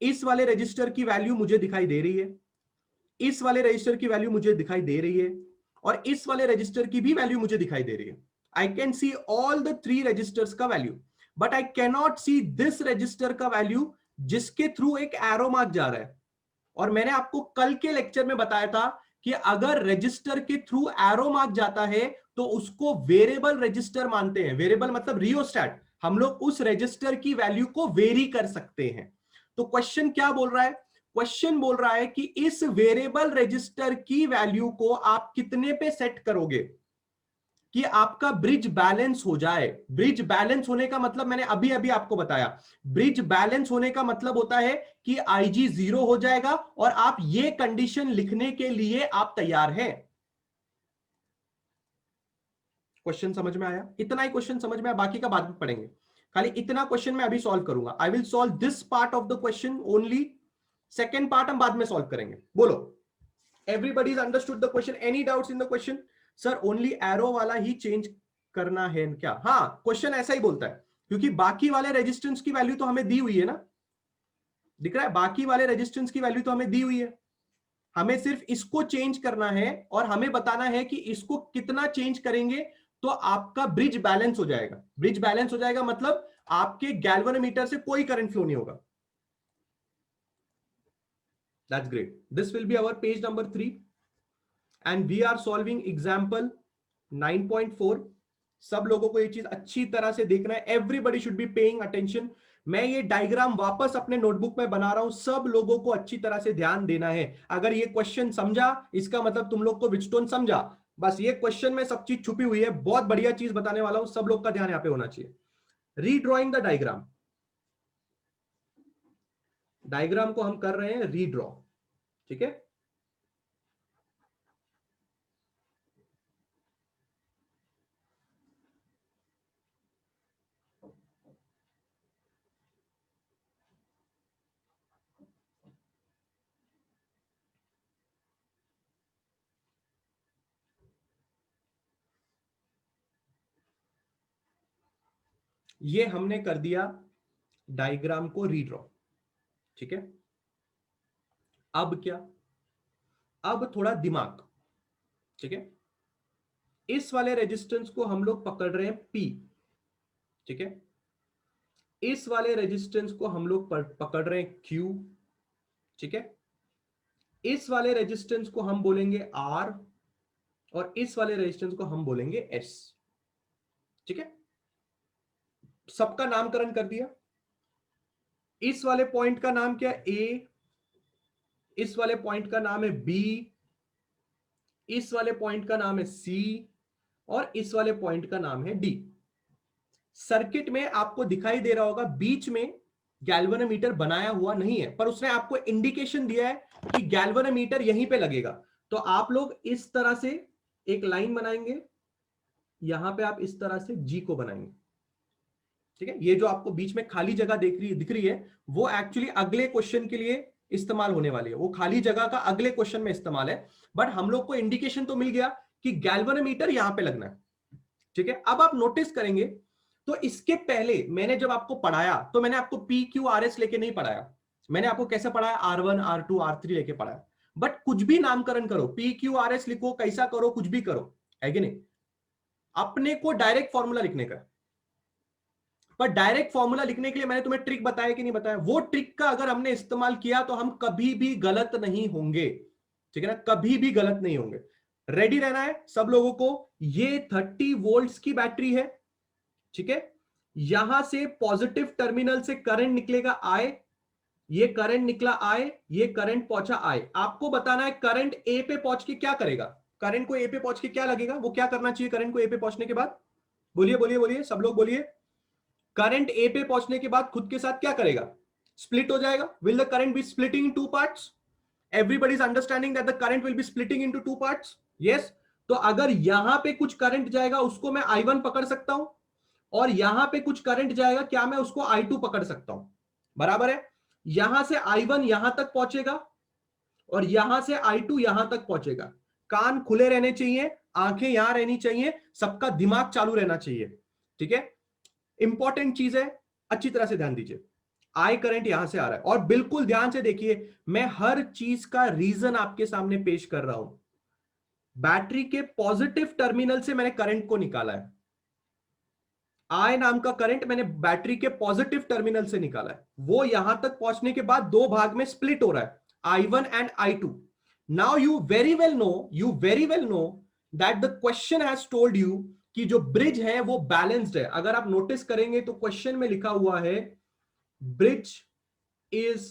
Speaker 1: इस वाले रजिस्टर की वैल्यू मुझे दिखाई दे रही है, इस वाले रजिस्टर की वैल्यू मुझे दिखाई दे रही है, और इस वाले रजिस्टर की भी वैल्यू मुझे दिखाई दे रही है। I can see all the 3 resistors का value, but I can not see this resistor का वैल्यू जिसके थ्रू एक एरो मार्क जा रहा है। और मैंने आपको कल के लेक्चर में बताया था कि अगर रजिस्टर के थ्रू एरो मार्क जाता है तो उसको वेरिएबल रजिस्टर मानते हैं। वेरिएबल मतलब रियोस्टैट, हम लोग उस रजिस्टर की वैल्यू को वेरी कर सकते हैं। तो क्वेश्चन क्या बोल रहा है? क्वेश्चन बोल रहा है कि इस वेरिएबल रजिस्टर की वैल्यू को आप कितने पे सेट करोगे कि आपका ब्रिज बैलेंस हो जाए। ब्रिज बैलेंस होने का मतलब मैंने अभी अभी आपको बताया, ब्रिज बैलेंस होने का मतलब होता है कि IG 0 हो जाएगा और आप ये कंडीशन लिखने के लिए आप तैयार हैं। क्वेश्चन समझ में आया? इतना ही क्वेश्चन समझ में आया, बाकी का बाद में पढ़ेंगे। खाली इतना क्वेश्चन मैं अभी सॉल्व करूंगा। I will solve this part of the question only, second part हम बाद में सॉल्व करेंगे। बोलो, everybody is understood the question? Any doubts in the question? Sir only arrow वाला ही चेंज करना है क्या? हाँ, क्वेश्चन ऐसा ही बोलता है, क्योंकि बाकी वाले रेजिस्टेंस की वैल्यू तो हमें दी हुई है ना। दिख रहा है? बाकी वाले रेजिस्टेंस की वैल्यू तो हमें दी हुई है, हमें सिर्फ इसको चेंज करना है, और हमें बताना है कि इसको कितना चेंज करेंगे तो आपका ब्रिज बैलेंस हो जाएगा। ब्रिज बैलेंस हो जाएगा मतलब आपके गैल्वेनोमीटर से कोई करंट फ्लो नहीं होगा। That's great. This will be our page number 3 and we are solving example 9.4। सब लोगों को ये चीज अच्छी तरह से देखना है। Everybody should be paying attention. मैं ये डायग्राम वापस अपने नोटबुक में बना रहा हूं, सब लोगों को अच्छी तरह से ध्यान देना है। अगर ये क्वेश्चन समझा, इसका मतलब तुम लोग को व्हिटस्टोन समझा। बस ये क्वेश्चन में सब चीज छुपी हुई है, बहुत बढ़िया चीज बताने वाला हूं, सब लोग का ध्यान यहां पे होना चाहिए। रीड्रॉइंग द डायग्राम, डायग्राम को हम कर रहे हैं रीड्रॉ। ठीक है, ये हमने कर दिया डायग्राम को रीड्रॉ। ठीक है, अब क्या? अब थोड़ा दिमाग। ठीक है, इस वाले रेजिस्टेंस को हम लोग पकड़ रहे हैं P। ठीक है, इस वाले रेजिस्टेंस को हम लोग पकड़ रहे हैं Q। ठीक है, इस वाले रेजिस्टेंस को हम बोलेंगे R, और इस वाले रेजिस्टेंस को हम बोलेंगे S। ठीक है, सबका नामकरण कर दिया। इस वाले पॉइंट का नाम क्या है? ए, इस वाले पॉइंट का नाम है बी, इस वाले पॉइंट का नाम है सी, और इस वाले पॉइंट का नाम है डी। सर्किट में आपको दिखाई दे रहा होगा बीच में गैल्वेनोमीटर बनाया हुआ नहीं है, पर उसने आपको इंडिकेशन दिया है कि गैल्वेनोमीटर यहीं पे लगेगा। तो आप लोग इस तरह से एक लाइन बनाएंगे, यहां पे आप इस तरह से जी को बनाएंगे, ठीक है। ये जो आपको बीच में खाली जगह दिख रही है, वो एक्चुअली अगले क्वेश्चन के लिए इस्तेमाल होने वाली है। वो खाली जगह का अगले क्वेश्चन में इस्तेमाल है, बट हम लोग को इंडिकेशन तो मिल गया कि गैल्वेनोमीटर यहां पे लगना है, ठीक है। अब आप नोटिस करेंगे तो इसके पहले मैंने जब आपको पढ़ाया तो मैंने आपको पी क्यू आर एस लेके नहीं पढ़ाया, मैंने आपको कैसे पढ़ाया? R1 R2 R3 लेके पढ़ाया। बट कुछ भी नामकरण करो, पी क्यू आर एस लिखो, कैसा करो, कुछ भी करो, है कि नहीं? अपने को डायरेक्ट फॉर्मूला लिखने का। पर डायरेक्ट फॉर्मूला लिखने के लिए मैंने तुम्हें ट्रिक बताया कि नहीं बताया? वो ट्रिक का अगर हमने इस्तेमाल किया तो हम कभी भी गलत नहीं होंगे, ठीक है ना, कभी भी गलत नहीं होंगे। रेडी रहना है सब लोगों को। ये 30 वोल्ट्स की बैटरी है, ठीक है। यहां से पॉजिटिव टर्मिनल से करंट निकलेगा I, ये करंट निकला I, ये करंट पहुंचा I। आपको बताना है करंट ए पे पहुंच के क्या करेगा। करंट को ए पे पहुंच के क्या लगेगा, वो क्या करना चाहिए करंट को ए पे पहुंचने के बाद? बोलिए बोलिए बोलिए, सब लोग बोलिए। करंट ए पे पहुंचने के बाद खुद के साथ क्या करेगा? स्प्लिट हो जाएगा। Will the current be splitting in two parts? Everybody is understanding that the current will be splitting into two parts? Yes. तो अगर यहां पे कुछ करंट जाएगा उसको मैं I1 पकड़ सकता हूं, और यहां पे कुछ करंट जाएगा, क्या मैं उसको I2 पकड़ सकता हूं? बराबर है। यहां से I1 यहां तक पहुंचेगा और यहां से I2 यहां तक पहुंचेगा। कान खुले रहने चाहिए, आंखें यहां रहनी चाहिए, सबका दिमाग चालू रहना चाहिए, ठीक है। इंपॉर्टेंट चीज है, अच्छी तरह से ध्यान दीजिए। आई करंट यहां से आ रहा है, और बिल्कुल ध्यान से देखिए, मैं हर चीज का रीजन आपके सामने पेश कर रहा हूं। बैटरी के पॉजिटिव टर्मिनल से मैंने करंट को निकाला है। आई नाम का करंट मैंने बैटरी के पॉजिटिव टर्मिनल से निकाला है। वो यहां तक पहुंचने के बाद दो भाग में स्प्लिट हो रहा है, I1 and I2। Now you very well know that the question has told you कि जो ब्रिज है वो बैलेंस्ड है। अगर आप नोटिस करेंगे तो क्वेश्चन में लिखा हुआ है bridge is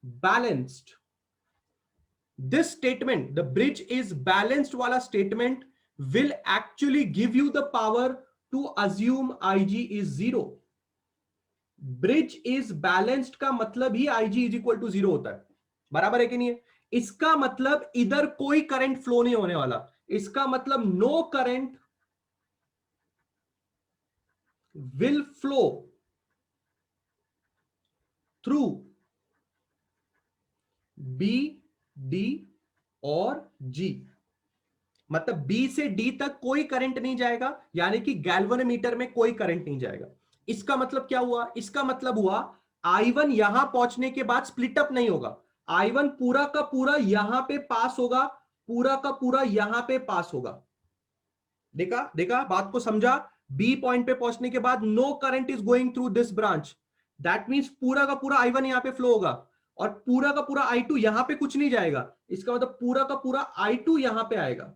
Speaker 1: balanced. This statement, the bridge is balanced वाला statement will actually give you the power to assume Ig is zero। Bridge is balanced का मतलब ही Ig is equal to zero होता है, बराबर है कि नहीं है? इसका मतलब इधर कोई करंट फ्लो नहीं होने वाला, इसका मतलब no current will flow through B, D और जी। मतलब बी से डी तक कोई करंट नहीं जाएगा, यानी कि गैल्वेनोमीटर में कोई करंट नहीं जाएगा। इसका मतलब क्या हुआ? इसका मतलब हुआ I1 यहां पहुंचने के बाद स्प्लिट अप नहीं होगा। I1 पूरा का पूरा यहां पे पास होगा, पूरा का पूरा यहां पे पास होगा। देखा देखा, बात को समझा? बी पॉइंट पे पहुंचने के बाद no current is going through this branch, that means पूरा का पूरा I1 यहां पे फ्लो होगा, और पूरा का पूरा I2 यहां पे कुछ नहीं जाएगा। इसका मतलब पूरा का पूरा I2 यहां पे आएगा,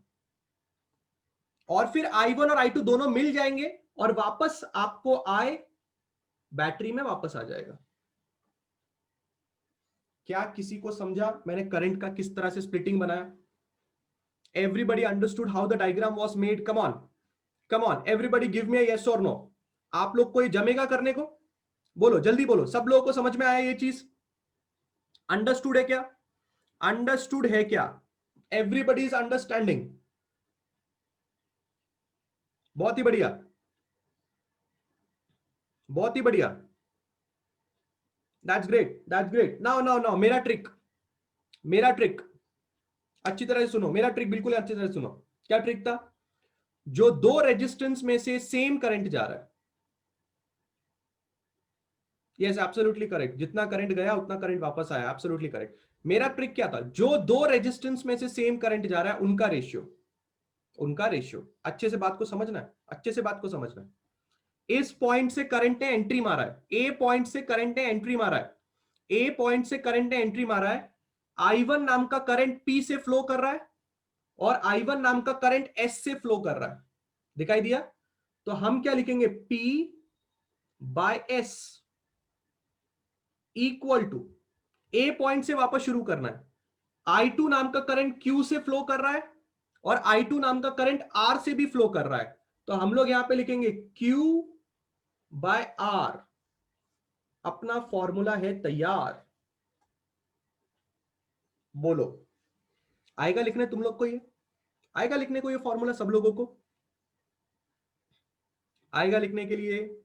Speaker 1: और फिर I1 और I2 दोनों मिल जाएंगे और वापस आपको I बैटरी में वापस आ जाएगा। क्या किसी को समझा मैंने करंट का किस तरह से स्प्लिटिंग बनाया? Everybody understood how the diagram was made? Come on everybody, give me yes और नो। आप लोग को ये जमेगा करने को? बोलो जल्दी बोलो, सब लोगों को समझ में आया ये चीज? अंडरस्टूड है क्या? अंडरस्टूड है क्या? Everybody is understanding? बहुत ही बढ़िया, बहुत ही बढ़िया, that's great, that's great. Now मेरा ट्रिक अच्छी तरह से सुनो, मेरा ट्रिक बिल्कुल अच्छी तरह से सुनो। क्या ट्रिक था? जो दो रेजिस्टेंस में से सेम करंट जा रहा है, यस एब्सोल्युटली करेक्ट, जितना करंट गया उतना करंट वापस आया, एब्सोल्युटली करेक्ट। मेरा ट्रिक क्या था? जो दो रेजिस्टेंस में से सेम करंट जा रहा है उनका रेशियो, अच्छे से बात को समझना है, अच्छे से बात को समझना है। इस पॉइंट से करंट ने एंट्री मारा है, ए पॉइंट से करंट ने एंट्री मारा है, ए पॉइंट से करंट ने एंट्री मारा है। I1 नाम का करंट P से फ्लो कर रहा है, और I1 नाम का करंट S से फ्लो कर रहा है। दिखाई दिया? तो हम क्या लिखेंगे? P by S equal to, A point से वापस शुरू करना है, I2 नाम का करंट Q से फ्लो कर रहा है और I2 नाम का करंट R से भी फ्लो कर रहा है। तो हम लोग यहां पे लिखेंगे Q बाय R। अपना फॉर्मूला है तैयार। बोलो, आएगा लिखने तुम लोग को? ये आएगा लिखने को? ये फॉर्मूला सब लोगों को आएगा लिखने के लिए?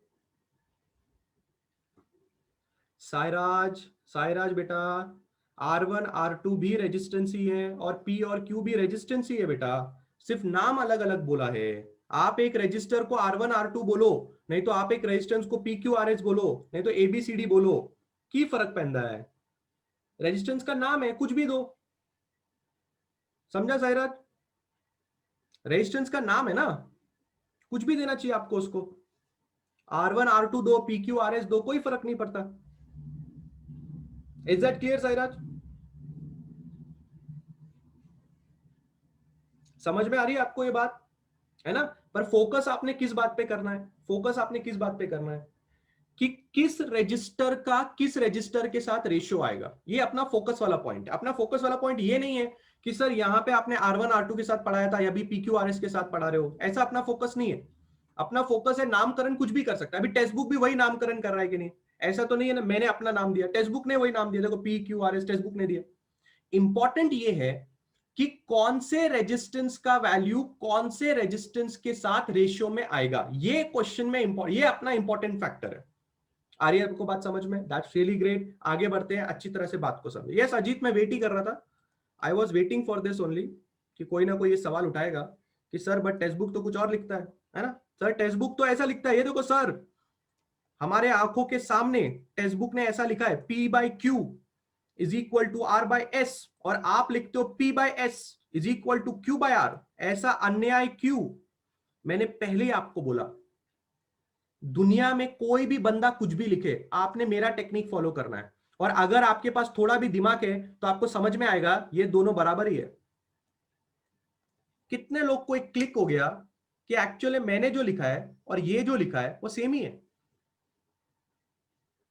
Speaker 1: सायराज, सायराज बेटा, R1 R2 भी रेजिस्टेंस ही है और P और Q भी रेजिस्टेंस ही है बेटा, सिर्फ नाम अलग अलग बोला है। आप एक रजिस्टर को R1 R2 बोलो, नहीं तो आप एक रेजिस्टेंस को PQRS बोलो, नहीं तो ABCD बोलो, की फर्क पैंदा है? रेजिस्टेंस का नाम है, कुछ भी दो। समझा सायराज? रेजिस्टेंस का नाम है ना, कुछ भी देना चाहिए आपको उसको। R1 R2 दो, PQRS दो, कोई फर्क नहीं पड़ता। Is that clear Sairaj? समझ में आ रही है आपको ये बात? है ना? पर फोकस आपने किस बात पे करना है? फोकस आपने किस बात पे करना है कि किस रजिस्टर का किस रजिस्टर के साथ रेशियो आएगा, ये अपना फोकस वाला पॉइंट है। अपना फोकस वाला पॉइंट ये नहीं है कि सर यहां पे आपने R1 R2 के साथ पढ़ाया था या भी PQRS के साथ पढ़ा रहे हो, ऐसा अपना फोकस नहीं है। अपना फोकस है नामकरण कुछ भी कर सकता है। अभी टेक्स्ट बुक भी वही नामकरण कर रहा है कि नहीं? ऐसा तो नहीं है ना मैंने अपना नाम दिया, टेक्स्ट बुक ने वही नाम दिया, देखो PQRS टेक्स्ट बुक ने दिया। इंपॉर्टेंट ये है कि कौन से रेजिस्टेंस का वैल्यू कौन से रेजिस्टेंस के साथ रेशियो में आएगा, ये क्वेश्चन में ये अपना इंपॉर्टेंट फैक्टर है। आ रही है आपको बात समझ में? That's really great. आगे बढ़ते हैं, अच्छी तरह से बात को समझो। यस अजीत, मैं वेट ही कर रहा था, I was waiting for this only, कि कोई ना कोई ये सवाल उठाएगा कि सर बट टेक्स्ट बुक तो कुछ और लिखता है ना? सर टेक्स्ट बुक तो ऐसा लिखता है, ये देखो सर हमारे आंखों के सामने टेक्स्ट बुक ने ऐसा लिखा है, P by Q is equal to R by S, और आप लिखते हो P by S is equal to Q by R। ऐसा अन्याय क्यों? मैंने पहले ही आपको बोला, दुनिया में कोई भी बंदा कुछ भी लिखे, आपने मेरा टेक्निक फॉलो करना है, और अगर आपके पास थोड़ा भी दिमाग है तो आपको समझ में आएगा ये दोनों बराबर ही है। कितने लोग को एक क्लिक हो गया कि एक्चुअली मैंने जो लिखा है और ये जो लिखा है वो सेम ही है?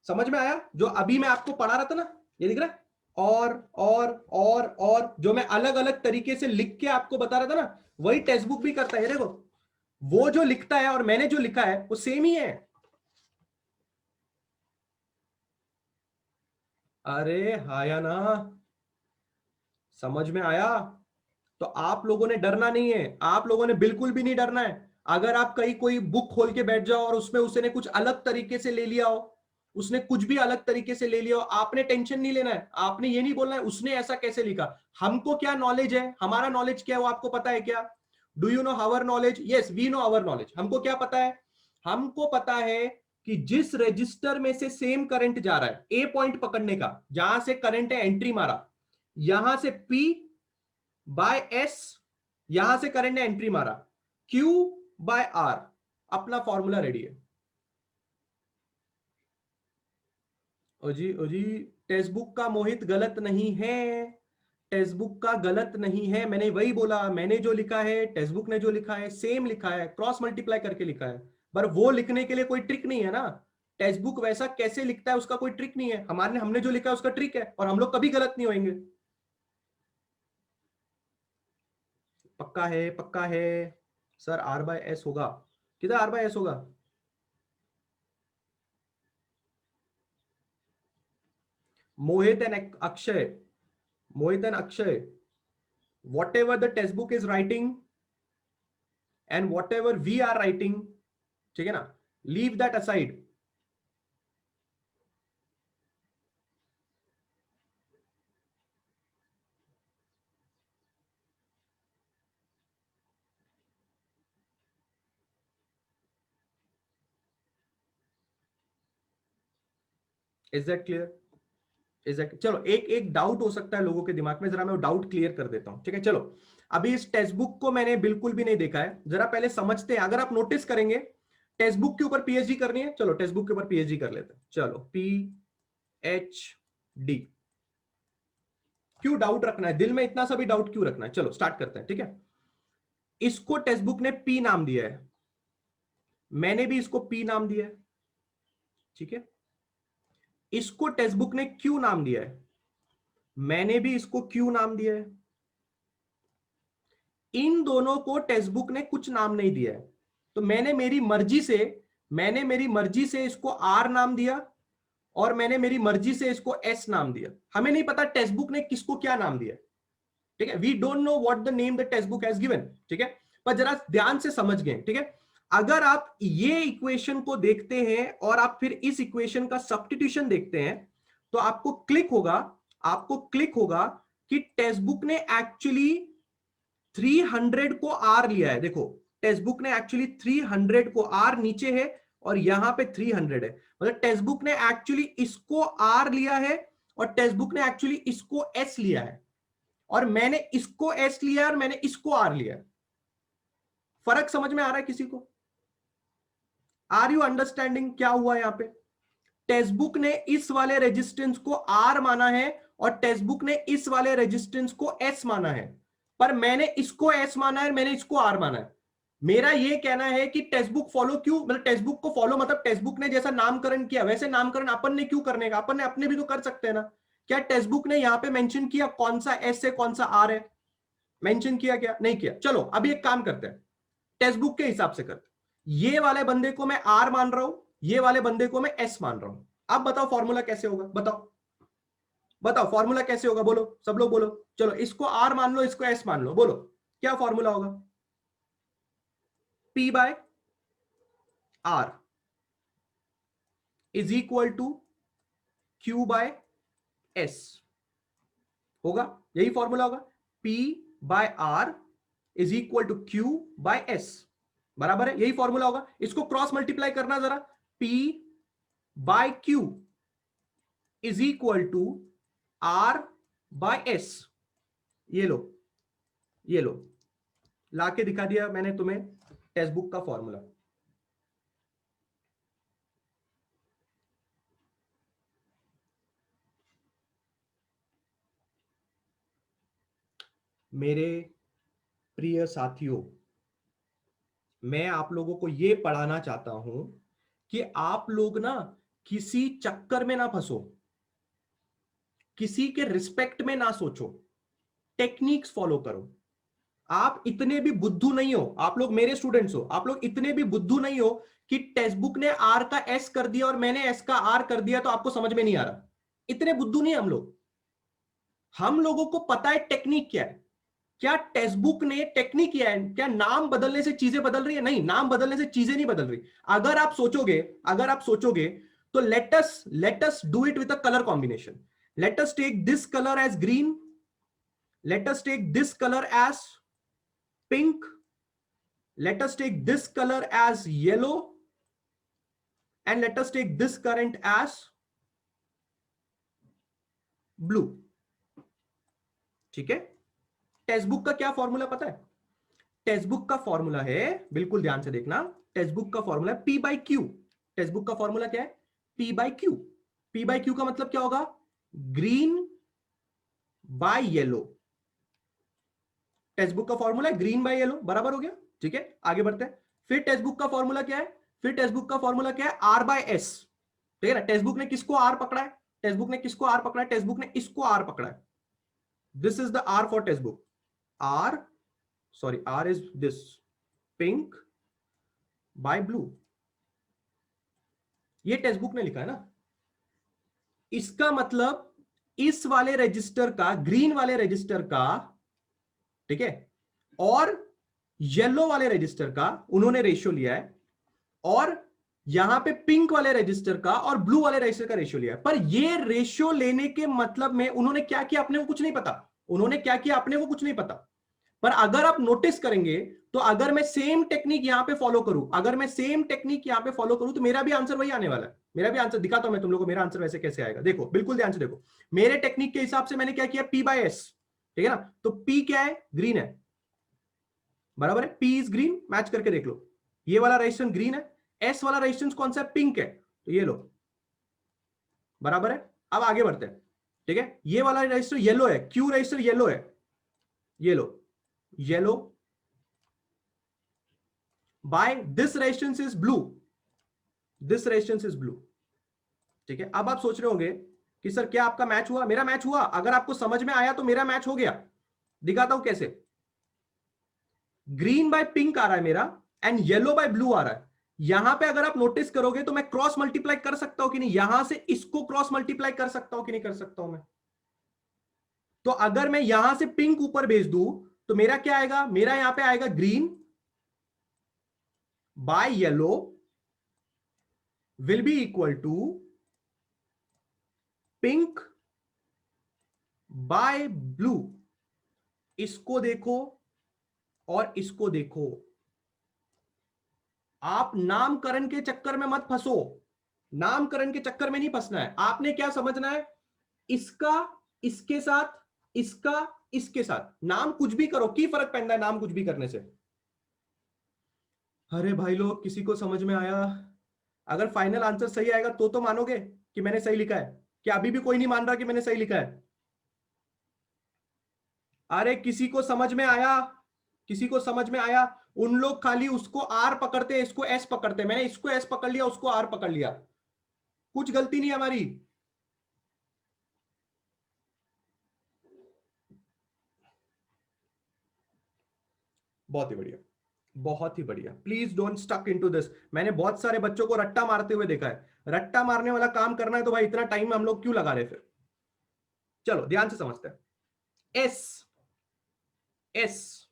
Speaker 1: समझ में आया? जो अभी मैं आपको पढ़ा रहा था ना, ये दिख रहा है, और जो मैं अलग अलग तरीके से लिख के आपको बता रहा था ना, वही टेक्स्ट बुक भी करता है। ये देखो, वो जो लिखता है और मैंने जो लिखा है वो सेम ही है। अरे हाया ना, समझ में आया? तो आप लोगों ने डरना नहीं है, आप लोगों ने बिल्कुल भी नहीं डरना है। अगर आप कहीं कोई बुक खोल के बैठ जाओ और उसमें उसने कुछ अलग तरीके से ले लिया हो, उसने कुछ भी अलग तरीके से ले लिया हो, आपने टेंशन नहीं लेना है। आपने ये नहीं बोलना है उसने ऐसा कैसे लिखा। हमको क्या नॉलेज है, हमारा नॉलेज क्या है वो आपको पता है क्या? Do you know our knowledge? Yes we know our knowledge. हमको क्या पता है? हमको पता है कि जिस रजिस्टर में से सेम करंट जा रहा है, ए पॉइंट पकड़ने का, जहां से करंट है एंट्री मारा, यहां से P बाय एस, यहां से करंट ने एंट्री मारा, Q बाय आर, अपना फॉर्मूला रेडी है। ओ जी टेक्स्ट बुक का मोहित गलत नहीं है, टेक्स्ट बुक का गलत नहीं है। मैंने वही बोला, मैंने जो लिखा है टेक्स्ट बुक ने जो लिखा है सेम लिखा है, क्रॉस मल्टीप्लाई करके लिखा है। पर वो लिखने के लिए कोई ट्रिक नहीं है ना, टेक्स्ट बुक वैसा कैसे लिखता है उसका कोई ट्रिक नहीं है, हमारे हमने जो लिखा है उसका ट्रिक है, और हम लोग कभी गलत नहीं होंगे। पक्का है? पक्का है? सर R बाय एस होगा, किधर R बाय एस होगा? Mohit and Akshay, Mohit and Akshay, whatever the textbook is writing and whatever we are writing, ठीक है ना, leave that aside। Is that clear? Is that, चलो एक एक डाउट हो सकता है लोगों के दिमाग में, जरा मैं वो डाउट क्लियर कर देता हूं, ठीक है? चलो अभी इस टेक्स्ट बुक को मैंने बिल्कुल भी नहीं देखा है, जरा पहले समझते हैं। अगर आप नोटिस करेंगे टेक्स्ट बुक के ऊपर पीएचडी करनी है, चलो टेक्स्ट बुक के ऊपर पीएचडी कर लेते हैं। चलो PhD, क्यों डाउट रखना है दिल में, इतना सा भी डाउट क्यों रखना है? चलो स्टार्ट करते हैं, ठीक है? इसको टेक्स्ट बुक ने P नाम दिया है, मैंने भी इसको P नाम दिया है, ठीक है, इसको टेक्स्ट बुक ने क्यू नाम दिया है, मैंने भी इसको क्यू नाम दिया है, इन दोनों को टेक्स्ट बुक ने कुछ नाम नहीं दिया है। तो मैंने मेरी मर्जी से इसको आर नाम दिया और मैंने मेरी मर्जी से इसको एस नाम दिया। हमें नहीं पता टेक्स्ट बुक ने किसको क्या नाम दिया, ठीक है, we don't know what the name the text book has given, ठीक है, पर जरा ध्यान से समझ गए, ठीक है। अगर आप ये इक्वेशन को देखते हैं और आप फिर इस इक्वेशन का सब्स्टिट्यूशन देखते हैं तो आपको क्लिक होगा कि टेक्स्ट बुक ने एक्चुअली 300 को आर लिया है। देखो, टेक्स्ट बुक ने एक्चुअली 300 को, आर नीचे है और यहां पे 300 है, मतलब टेक्स्ट बुक ने एक्चुअली इसको आर लिया है और टेक्स्ट बुक ने एक्चुअली इसको एस लिया है, और मैंने इसको एस लिया है और मैंने इसको आर लिया है। फर्क समझ में आ रहा है किसी को? आर यू अंडरस्टैंडिंग क्या हुआ यहां पे? टेक्स्ट बुक ने इस वाले रेजिस्टेंस को आर माना है और टेक्स्ट बुक ने इस वाले रेजिस्टेंस को एस माना है, पर मैंने इसको एस माना है, मैंने इसको आर माना है। मेरा यह कहना है कि टेक्स्ट बुक फॉलो क्यों, मतलब टेक्स्ट बुक को फॉलो मतलब टेक्स्ट बुक ने जैसा नामकरण किया वैसे नामकरण अपन ने क्यों करने का, अपन ने अपने भी तो कर सकते हैं ना। क्या टेक्स्ट बुक ने यहां पे मेंशन किया कौन सा एस है कौन सा आर है? मेंशन किया क्या? नहीं किया। चलो अभी एक काम करते हैं, टेक्स्ट बुक के हिसाब से करते हैं। ये वाले बंदे को मैं आर मान रहा हूं, ये वाले बंदे को मैं एस मान रहा हूं। अब बताओ फॉर्मूला कैसे होगा, बताओ फॉर्मूला कैसे होगा, बोलो सब लोग बोलो। चलो इसको आर मान लो, इसको एस मान लो, बोलो क्या फॉर्मूला होगा? P by R is equal to Q by S होगा, यही फॉर्मूला होगा। P by R is equal to Q by S, बराबर है, यही फॉर्मूला होगा। इसको क्रॉस मल्टीप्लाई करना जरा, P by Q is equal to R by S. ये लो लाके दिखा दिया मैंने तुम्हें टेक्स्ट बुक का फॉर्मूला। मेरे प्रिय साथियों, मैं आप लोगों को यह पढ़ाना चाहता हूं कि आप लोग ना किसी चक्कर में ना फंसो, किसी के रिस्पेक्ट में ना सोचो, टेक्निक्स फॉलो करो। आप इतने भी बुद्धू नहीं हो, आप लोग मेरे स्टूडेंट्स हो, आप लोग इतने भी बुद्धू नहीं हो कि टेक्स्ट बुक ने आर का एस कर दिया और मैंने एस का आर कर दिया तो आपको समझ में नहीं आ रहा। इतने बुद्धू नहीं हम लोग। हम लोगों को पता है टेक्निक क्या है। क्या टेक्स्ट बुक ने टेक्निक किया है? क्या नाम बदलने से चीजें बदल रही है? नहीं, नाम बदलने से चीजें नहीं बदल रही। अगर आप सोचोगे तो let us do it with a colour combination. Let us take this colour as green, let us take this colour as pink, let us take this color as yellow, and let us take this current as blue। ठीक है, text book का क्या formula पता है? Text book का formula है, बिल्कुल ध्यान से देखना, टेक्स्ट बुक का फॉर्मूला है P by Q. Text book का फॉर्मूला क्या है? P by Q. P by Q का मतलब क्या होगा? Green by yellow. Text book का फॉर्मूला है ग्रीन बाय येलो, बराबर हो गया। ठीक है, आगे बढ़ते हैं। फिर टेक्स्ट बुक का फॉर्मूला क्या है? R by S. ठीक है ना, टेक्स्ट बुक ने किसको आर पकड़ा है? टेक्स्ट बुक ने इसको आर पकड़ा है। This is the R for text book. R is this, pink by blue. ये टेक्स्ट बुक ने लिखा है ना। इसका मतलब इस वाले रजिस्टर का, ग्रीन वाले रजिस्टर का, ठीक है, और येलो वाले रजिस्टर का उन्होंने रेशियो लिया है, और यहां पे पिंक वाले रजिस्टर का और ब्लू वाले रजिस्टर का रेशियो लिया है। पर ये रेशियो लेने के मतलब में उन्होंने क्या किया अपने को कुछ नहीं पता। पर अगर आप नोटिस करेंगे तो अगर मैं सेम टेक्निक यहां पे फॉलो करूं तो मेरा भी आंसर वही आने वाला है। मेरा भी आंसर दिखाता हूं मैं तुम लोगों को, मेरा आंसर वैसे कैसे आएगा। देखो बिल्कुल ध्यान से देखो, मेरे टेक्निक के हिसाब से मैंने क्या किया, P बाय एस। ठीक है ना, तो P क्या है? ग्रीन है, बराबर है, P इज ग्रीन, मैच करके देख लो। ये वाला रेजिस्टेंस ग्रीन है, एस वाला रेजिस्टेंस कौन सा है? पिंक है, तो ये लो, बराबर है। अब आगे बढ़ते हैं। ठीक है, ये वाला रेजिस्टर येलो है, क्यू रेजिस्टर येलो है, ये लो, yellow by this resistance is blue, ठीक है, अब आप सोच रहे होंगे कि सर क्या आपका मैच हुआ? मेरा मैच हुआ। अगर आपको समझ में आया तो मेरा मैच हो गया। दिखाता हूं कैसे। ग्रीन बाय पिंक आ रहा है मेरा एंड येलो बाय ब्लू आ रहा है। यहां पे अगर आप नोटिस करोगे तो मैं क्रॉस मल्टीप्लाई कर सकता हूं कि नहीं? यहां से इसको क्रॉस मल्टीप्लाई कर सकता हूं कि नहीं कर सकता हूं मैं? तो अगर मैं यहां से पिंक ऊपर भेज दूं तो मेरा क्या आएगा? मेरा यहां पे आएगा green by yellow will be equal to pink by blue. इसको देखो और इसको देखो। आप नामकरण के चक्कर में मत फंसो। नामकरण के चक्कर में नहीं फंसना है। आपने क्या समझना है? इसका इसके साथ, इसका इसके साथ। नाम कुछ भी करो, की फर्क पड़ता है नाम कुछ भी करने से? अरे भाई लोग, किसी को समझ में आया? अगर फाइनल आंसर सही आएगा तो मानोगे कि मैंने सही लिखा है? क्या अभी भी कोई नहीं मान रहा कि मैंने सही लिखा है? अरे किसी को समझ में आया? किसी को समझ में आया? उन लोग खाली उसको आर पकड़ते हैं, इसको एस पकड़ते हैं। मैंने इसको एस पकड़ लिया, उसको आर पकड़ लिया। कुछ गलती नहीं हमारी। बहुत ही बढ़िया, बहुत ही बढ़िया। Please don't stuck into this. मैंने बहुत सारे बच्चों को रट्टा मारते हुए देखा है। रट्टा मारने वाला काम करना है तो भाई इतना टाइम हम लोग क्यों लगा रहे फिर? चलो ध्यान से समझते हैं। एस एस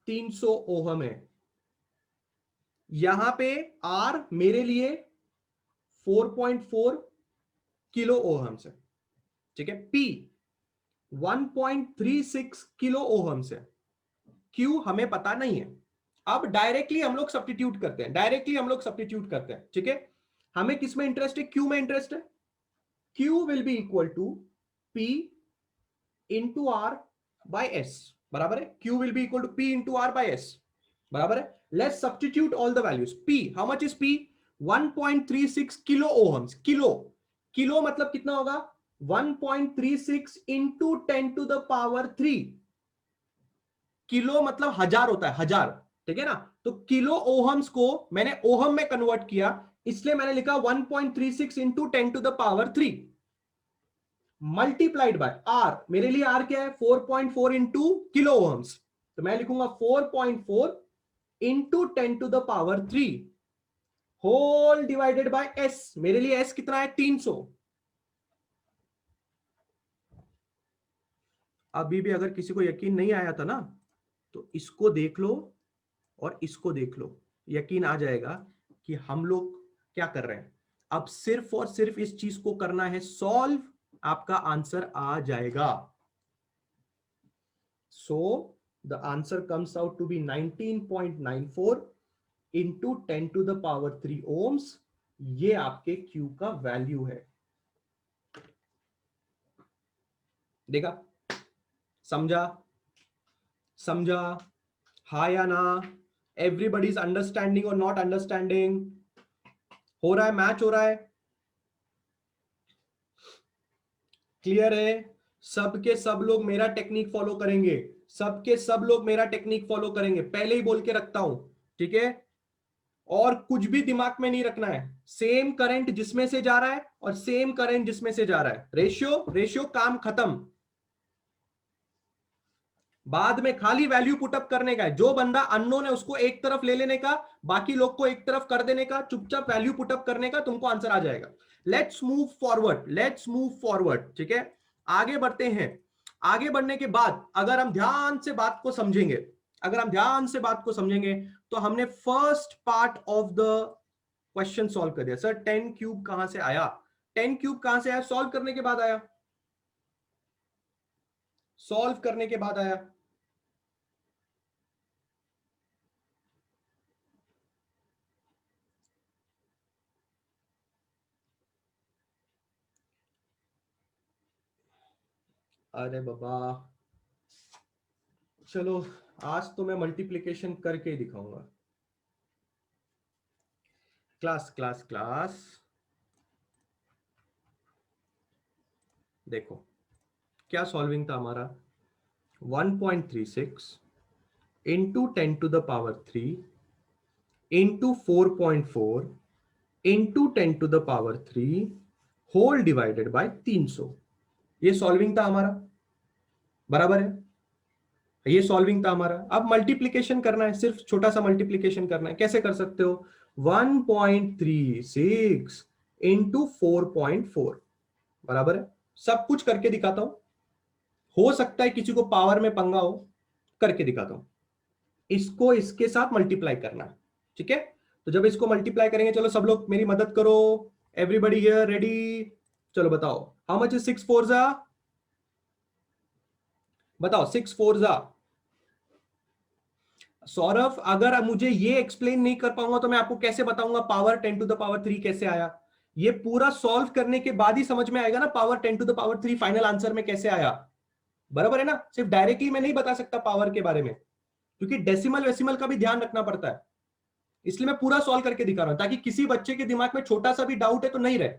Speaker 1: 300 ओहम है। यहां पे आर मेरे लिए 4.4 किलो ओहम से। ठीक है। पी 1.36 किलो ओहम से। क्यू हमें पता नहीं है। अब डायरेक्टली हम लोग सब्स्टिट्यूट करते हैं, डायरेक्टली हम लोग सब्स्टिट्यूट करते हैं। ठीक है। हमें किस में इंटरेस्ट है? क्यू में इंटरेस्ट है। Q will be equal to P into R by S. बराबर है। Q will be equal to P into R by S. बराबर है। Let's substitute all the values. P, how much is P? 1.36 kilo ohms. Kilo, kilo मतलब कितना होगा? 1.36 into 10⁻³ kilo मतलब हजार होता है, हजार। ठीक है ना? तो किलो ओहम्स को मैंने ओहम में कन्वर्ट किया, इसलिए मैंने लिखा 1.36 इंटू 10⁻³ मल्टीप्लाइड बाय आर। मेरे लिए आर क्या है? 4.4 इंटू किलो ओहम्स। तो मैं लिखूंगा 4.4 into 10⁻³ whole divided by S. मेरे लिए एस कितना है? 300। अभी भी अगर किसी को यकीन नहीं आया था ना, तो इसको देख लो और इसको देख लो, यकीन आ जाएगा कि हम लोग क्या कर रहे हैं। अब सिर्फ और सिर्फ इस चीज को करना है सॉल्व, आपका आंसर आ जाएगा। So the answer comes out to be 19.94 into 10⁻³ ohms. ये आपके Q का वैल्यू है। देखा? समझा? समझा? हा या ना? एवरीबडी इज अंडरस्टैंडिंग और नॉट अंडरस्टैंडिंग? हो रहा है? मैच हो रहा है? क्लियर है? सबके सब लोग मेरा टेक्निक फॉलो करेंगे। सबके सब लोग मेरा टेक्निक फॉलो करेंगे, पहले ही बोल के रखता हूं। ठीक है? और कुछ भी दिमाग में नहीं रखना है। सेम करंट जिसमें से जा रहा है और सेम करंट जिसमें से जा रहा है, रेशियो रेशियो, काम खत्म। बाद में खाली वैल्यू पुटअप करने का है। जो बंदा अननोन है उसको एक तरफ ले लेने का, बाकी लोग को एक तरफ कर देने का, चुपचाप वैल्यू पुटअप करने का, तुमको आंसर आ जाएगा। Let's move forward, let's move forward. ठीक है, आगे बढ़ते हैं। आगे बढ़ने के बाद अगर हम ध्यान से बात को समझेंगे, अगर हम ध्यान से बात को समझेंगे, तो हमने first part of the question solve कर दिया। सर 10 क्यूब कहां से आया? 10 क्यूब कहां से आया? सॉल्व करने के बाद आया, सॉल्व करने के बाद आया। अरे बाबा, चलो आज तो मैं मल्टीप्लिकेशन करके ही दिखाऊंगा। क्लास क्लास क्लास, देखो क्या सॉल्विंग था हमारा। 1.36 into 10⁻³ into 4.4 into 10⁻³ whole divided by 300। ये सॉल्विंग था हमारा, बराबर है, ये सॉल्विंग था हमारा। अब मल्टीप्लीकेशन करना है, सिर्फ छोटा सा मल्टीप्लीकेशन करना है। कैसे कर सकते हो? 1.36 इंटू 4.4, बराबर है। सब कुछ करके दिखाता हूं, हो सकता है किसी को पावर में पंगा हो, करके दिखाता हूं। इसको इसके साथ मल्टीप्लाई करना है, ठीक है। तो जब इसको मल्टीप्लाई करेंगे, चलो सब लोग मेरी मदद करो, एवरीबडी हियर रेडी? चलो बताओ, हाउ मच इज 6 4 जा? बताओ 6 4 जा। सौरभ, अगर मुझे ये एक्सप्लेन नहीं कर पाऊंगा तो मैं आपको कैसे बताऊंगा पावर 10⁻³ कैसे आया? ये पूरा सॉल्व करने के बाद ही समझ में आएगा ना पावर 10⁻³ फाइनल आंसर में कैसे आया, बराबर है ना। सिर्फ डायरेक्टली मैं नहीं बता सकता पावर के बारे में, क्योंकि डेसिमल वेसिमल का भी ध्यान रखना पड़ता है। इसलिए मैं पूरा सॉल्व करके दिखा रहा हूं, ताकि किसी बच्चे के दिमाग में छोटा सा भी डाउट है तो नहीं रहे।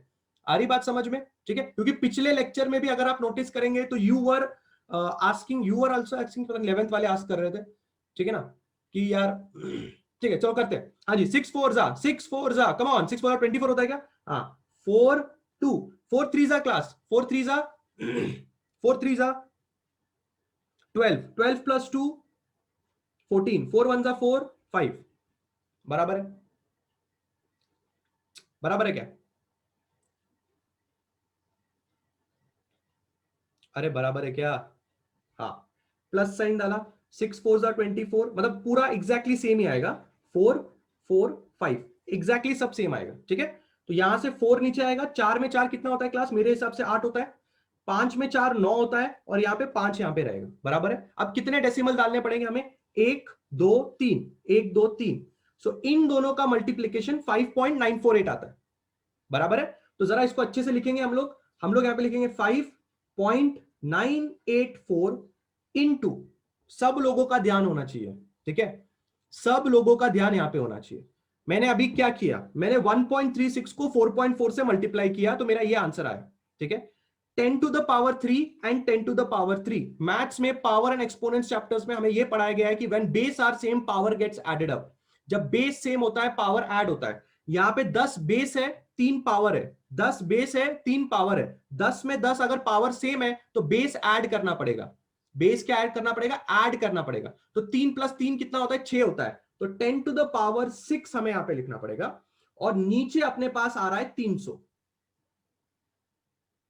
Speaker 1: आ रही बात समझ में? ठीक है, क्योंकि पिछले लेक्चर में भी अगर आप नोटिस करेंगे तो you were also asking, 11th वाले आस्क कर रहे थे, ठीक है ना, कि यार ठीक है चलो करते हैं। हाँ जी, 6 4 जा, 6 4 जा, कम ऑन, 6 4 24 होता है क्या? हाँ, 4 2 4 3 जा क्लास, 4 3 जा 4 3 जा 12, 12 प्लस 2 14, 4 1 जा 4 5, बराबर है, बराबर है क्या? अरे बराबर है क्या? हाँ, प्लस साइन डाला, 6 4 जा 24, मतलब पूरा एग्जैक्टली सेम ही आएगा। 4 4 5 एग्जैक्टली सब सेम आएगा, ठीक है। तो यहां से 4 नीचे आएगा, 4 में 4 कितना होता है क्लास? मेरे हिसाब से 8 होता है। 5 में 4 9 होता है, और यहाँ पे 5 यहाँ पे रहेगा, बराबर है। अब कितने डेसिमल डालने पड़ेंगे हमें? 1 2 3, 1 2 3। सो इन दोनों का मल्टीप्लीकेशन 5.948 आता है, बराबर है। तो जरा इसको अच्छे से लिखेंगे हम लोग यहाँ पे लिखेंगे 5.984 इंटू, सब लोगों का ध्यान होना चाहिए, ठीक है, सब लोगों का ध्यान यहां पे होना चाहिए। मैंने अभी क्या किया, मैंने 1.36 को 4.4 से मल्टीप्लाई किया, तो मेरा ये आंसर आया, ठीक है। 10⁻³ एंड 10⁻³ मैथ्स में पावर एंड एक्सपोनेंट्स चैप्टर्स में हमें यह पढ़ाया गया है कि when base are same power gets added up. जब बेस सेम होता है पावर ऐड होता है। यहां पे 10 बेस है, 3 पावर है, 10 बेस है 3 पावर है, 10 में 10 अगर पावर सेम है तो बेस ऐड करना पड़ेगा। बेस क्या ऐड करना पड़ेगा? ऐड करना पड़ेगा। तो 3 प्लस 3 कितना होता है? 6 होता है। तो 10⁻6 हमें यहां पे लिखना पड़ेगा, और नीचे अपने पास आ रहा है 300,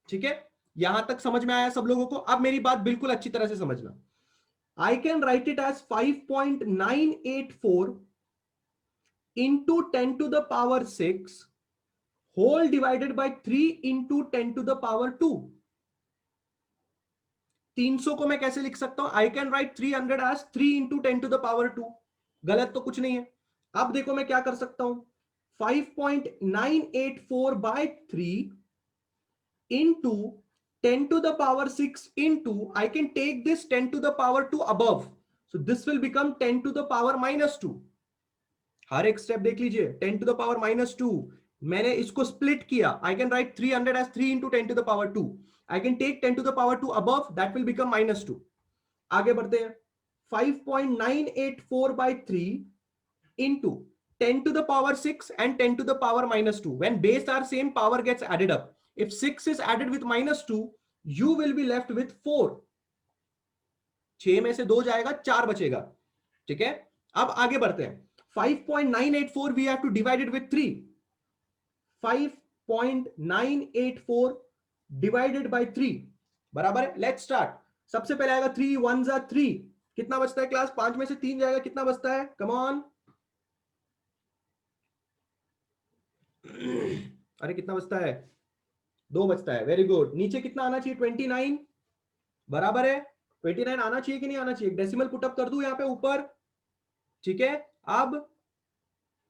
Speaker 1: ठीक है। यहां तक समझ में आया सब लोगों को? अब मेरी बात बिल्कुल अच्छी तरह से समझना। I can write it as 5.984 into 10⁻6 whole divided by 3 into 10⁻2। 300 को मैं कैसे लिख सकता हूं? I can write 300 as 3 into 10⁻2। गलत तो कुछ नहीं है। अब देखो मैं क्या कर सकता हूं, 5.984 by 3 into 10⁻6 into, I can take this 10⁻2 above, so this will become 10⁻2। हर एक स्टेप देख लीजिए, 10⁻2 मैंने इसको स्प्लिट किया। I can write 300 as 3 into 10⁻2। I can take 10⁻2 above, that will become -2। आगे बढ़ते हैं, 5.984 by 3 into 10⁻6 and 10⁻2। when base are same, power gets added up. If 6 is added with -2, you will be left with 4। 6 में से 2 जाएगा, 4 बचेगा, ठीक है। अब आगे बढ़ते हैं, 5.984 we have to divide it with 3। 5.984 divided by 3 बराबर है। Let's start. सबसे पहले आएगा 3 1 जा 3, कितना बचता है क्लास? 5 में से 3 जाएगा, कितना बचता है? कम ऑन, अरे कितना बचता है? 2 बचता है, वेरी गुड। नीचे कितना आना चाहिए? 29, बराबर है। 29 आना चाहिए कि नहीं आना चाहिए? डेसिमल पुटअप कर दूं यहां पे ऊपर, ठीक है। अब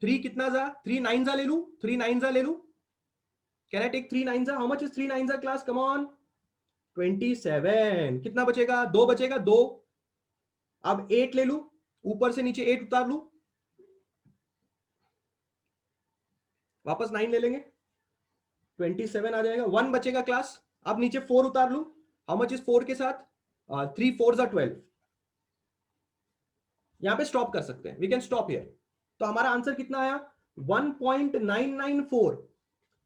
Speaker 1: 3 कितना जा? 3 9 जा ले लू, 3 9 जा ले लू। कैन आई टेक 3 9 जा? हाउ मच इज 3 9 जा क्लास? Come on, 27। कितना बचेगा? 2 बचेगा, 2। अब 8 ले लू, ऊपर से नीचे 8 उतार लू, वापस 9 ले लेंगे, 27 आ जाएगा। 1 बचेगा क्लास। अब नीचे 4 उतार लू, हाउ मच इज 4 के साथ? 3 4 जा 12। यहां पे स्टॉप कर सकते हैं, वी कैन स्टॉप हियर। तो हमारा आंसर कितना आया? 1.994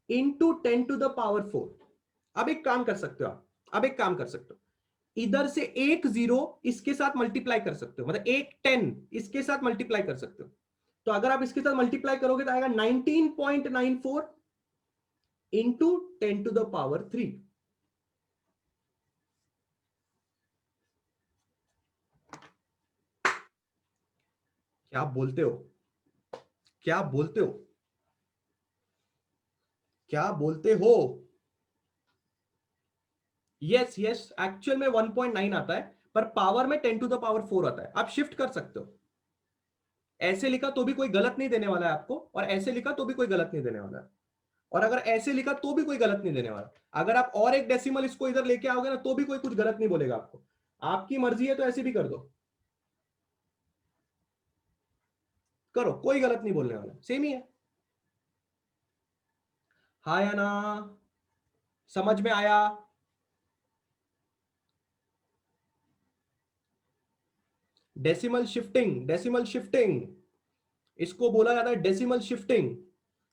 Speaker 1: इंटू 10⁴। अब एक काम कर सकते हो आप, अब एक काम कर सकते हो, इधर से एक जीरो इसके साथ मल्टीप्लाई कर सकते हो, मतलब एक 10 इसके साथ मल्टीप्लाई कर सकते हो। तो अगर आप इसके साथ मल्टीप्लाई करोगे तो आएगा 19.94 इंटू 10⁻3। क्या बोलते हो, क्या बोलते हो, क्या बोलते हो? यस यस, एक्चुअल में 1.9 आता है, पर पावर में 10⁴ आता है। आप शिफ्ट कर सकते हो, ऐसे लिखा तो भी कोई गलत नहीं देने वाला है आपको, और ऐसे लिखा तो भी कोई गलत नहीं देने वाला है, और अगर ऐसे लिखा तो भी कोई गलत नहीं देने वाला। अगर आप और एक डेसिमल इसको इधर लेके आओगे ना, तो भी कोई कुछ गलत नहीं बोलेगा आपको। आपकी मर्जी है तो ऐसे भी कर दो, करो, कोई गलत नहीं बोलने वाला, सेम ही है। हाँ या ना, समझ में आया? डेसिमल शिफ्टिंग, डेसिमल शिफ्टिंग, इसको बोला जाता है डेसिमल शिफ्टिंग।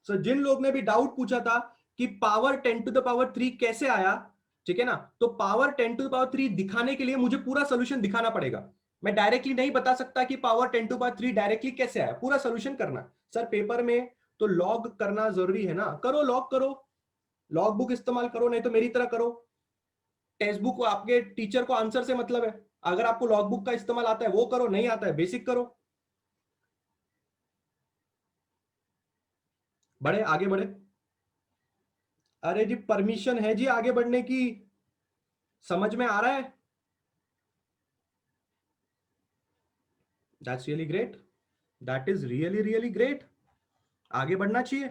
Speaker 1: सो जिन लोग ने भी डाउट पूछा था कि पावर 10⁻3 कैसे आया, ठीक है ना, तो पावर 10⁻3 दिखाने के लिए मुझे पूरा सोल्यूशन दिखाना पड़ेगा। मैं डायरेक्टली नहीं बता सकता कि पावर 10⁻3 डायरेक्टली कैसे आया, पूरा सोल्यूशन करना। सर पेपर में तो लॉग करना जरूरी है ना, करो, लॉग करो, लॉग बुक इस्तेमाल करो, नहीं तो मेरी तरह करो। टेक्स्ट बुक आपके टीचर को आंसर से मतलब है, अगर आपको लॉग बुक का इस्तेमाल आता है वो करो, नहीं आता है बेसिक करो। बढ़े, आगे बढ़े। अरे जी परमिशन है जी आगे बढ़ने की, समझ में आ रहा है? That's really great, that is really really great. आगे बढ़ना चाहिए।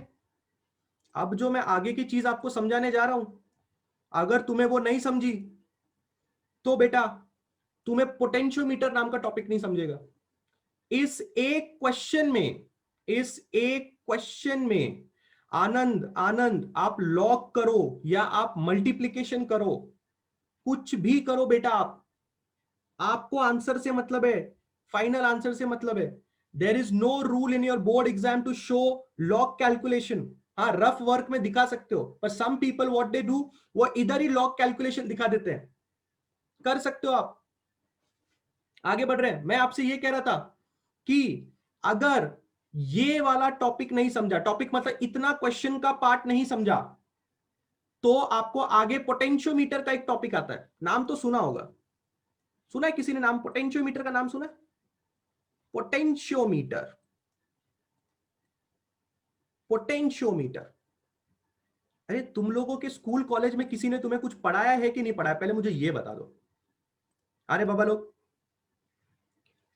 Speaker 1: अब जो मैं आगे की चीज आपको समझाने जा रहा हूं, अगर तुम्हें वो नहीं समझी तो बेटा तुम्हें पोटेंशियोमीटर नाम का टॉपिक नहीं समझेगा। इस एक क्वेश्चन में, इस एक क्वेश्चन में आनंद, आनंद आप लॉग करो या आप मल्टीप्लीकेशन करो, कुछ भी करो बेटा, आपको आंसर से मतलब है, फाइनल आंसर से मतलब है। There is no rule in your board exam to show log calculation. हाँ, रफ वर्क में दिखा सकते हो, पर some people what they do, वो इधर ही लॉग कैलकुलेशन दिखा देते हैं। कर सकते हो आप, आगे बढ़ रहे हैं। मैं आपसे ये कह रहा था कि अगर ये वाला टॉपिक नहीं समझा, टॉपिक मतलब इतना क्वेश्चन का पार्ट नहीं समझा, तो आपको आगे पोटेंशियोमीटर का एक टॉपिक आता है, नाम तो सुना होगा, सुना है किसी ने नाम, पोटेंशियोमीटर का नाम सुना है? Potentiometer, potentiometer. अरे तुम लोगों के स्कूल कॉलेज में किसी ने तुम्हें कुछ पढ़ाया है कि नहीं पढ़ाया, पहले मुझे ये बता दो। अरे बाबा लोग,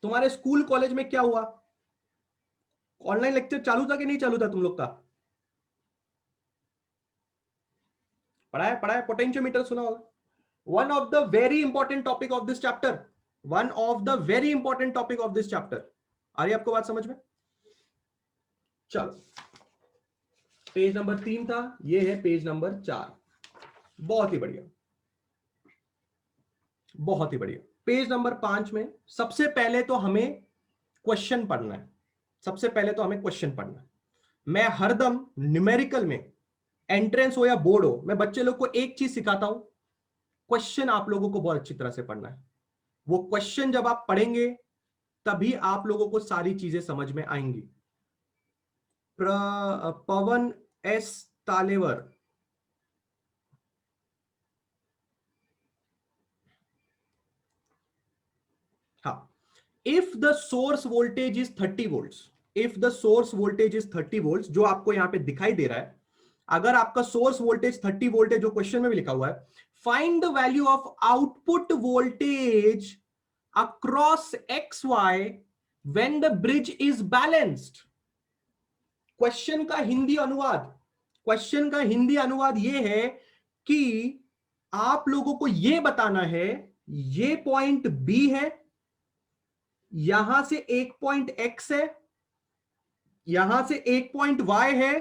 Speaker 1: तुम्हारे स्कूल कॉलेज में क्या हुआ? ऑनलाइन लेक्चर चालू था कि नहीं चालू था तुम लोग का? पढ़ाया, पढ़ाया, पोटेंशियोमीटर सुना होगा। One of the very important topic of this chapter, one of the very important topic of this chapter. आ रही आपको बात समझ में? चलो, पेज नंबर 3 था, ये है पेज नंबर 4। बहुत ही बढ़िया, बहुत ही बढ़िया। पेज नंबर 5 में सबसे पहले तो हमें क्वेश्चन पढ़ना है, सबसे पहले तो हमें क्वेश्चन पढ़ना है। मैं हरदम न्यूमेरिकल में, एंट्रेंस हो या बोर्ड हो, मैं बच्चे लोग को एक चीज सिखाता हूं, क्वेश्चन आप लोगों को बहुत अच्छी तरह से पढ़ना है। वो क्वेश्चन जब आप पढ़ेंगे तभी आप लोगों को सारी चीजें समझ में आएंगी। पवन एस तालेवर, हाँ, if the source voltage is 30 volts, if the source voltage is 30 volts, जो आपको यहां पे दिखाई दे रहा है, अगर आपका सोर्स वोल्टेज 30 वोल्ट है, जो क्वेश्चन में भी लिखा हुआ है, find the value of output voltage across X Y when the bridge is balanced. Question का हिंदी अनुवाद, क्वेश्चन का हिंदी अनुवाद यह है कि आप लोगों को यह बताना है, ये पॉइंट बी है, यहां से एक पॉइंट एक्स है, यहां से एक पॉइंट वाई है,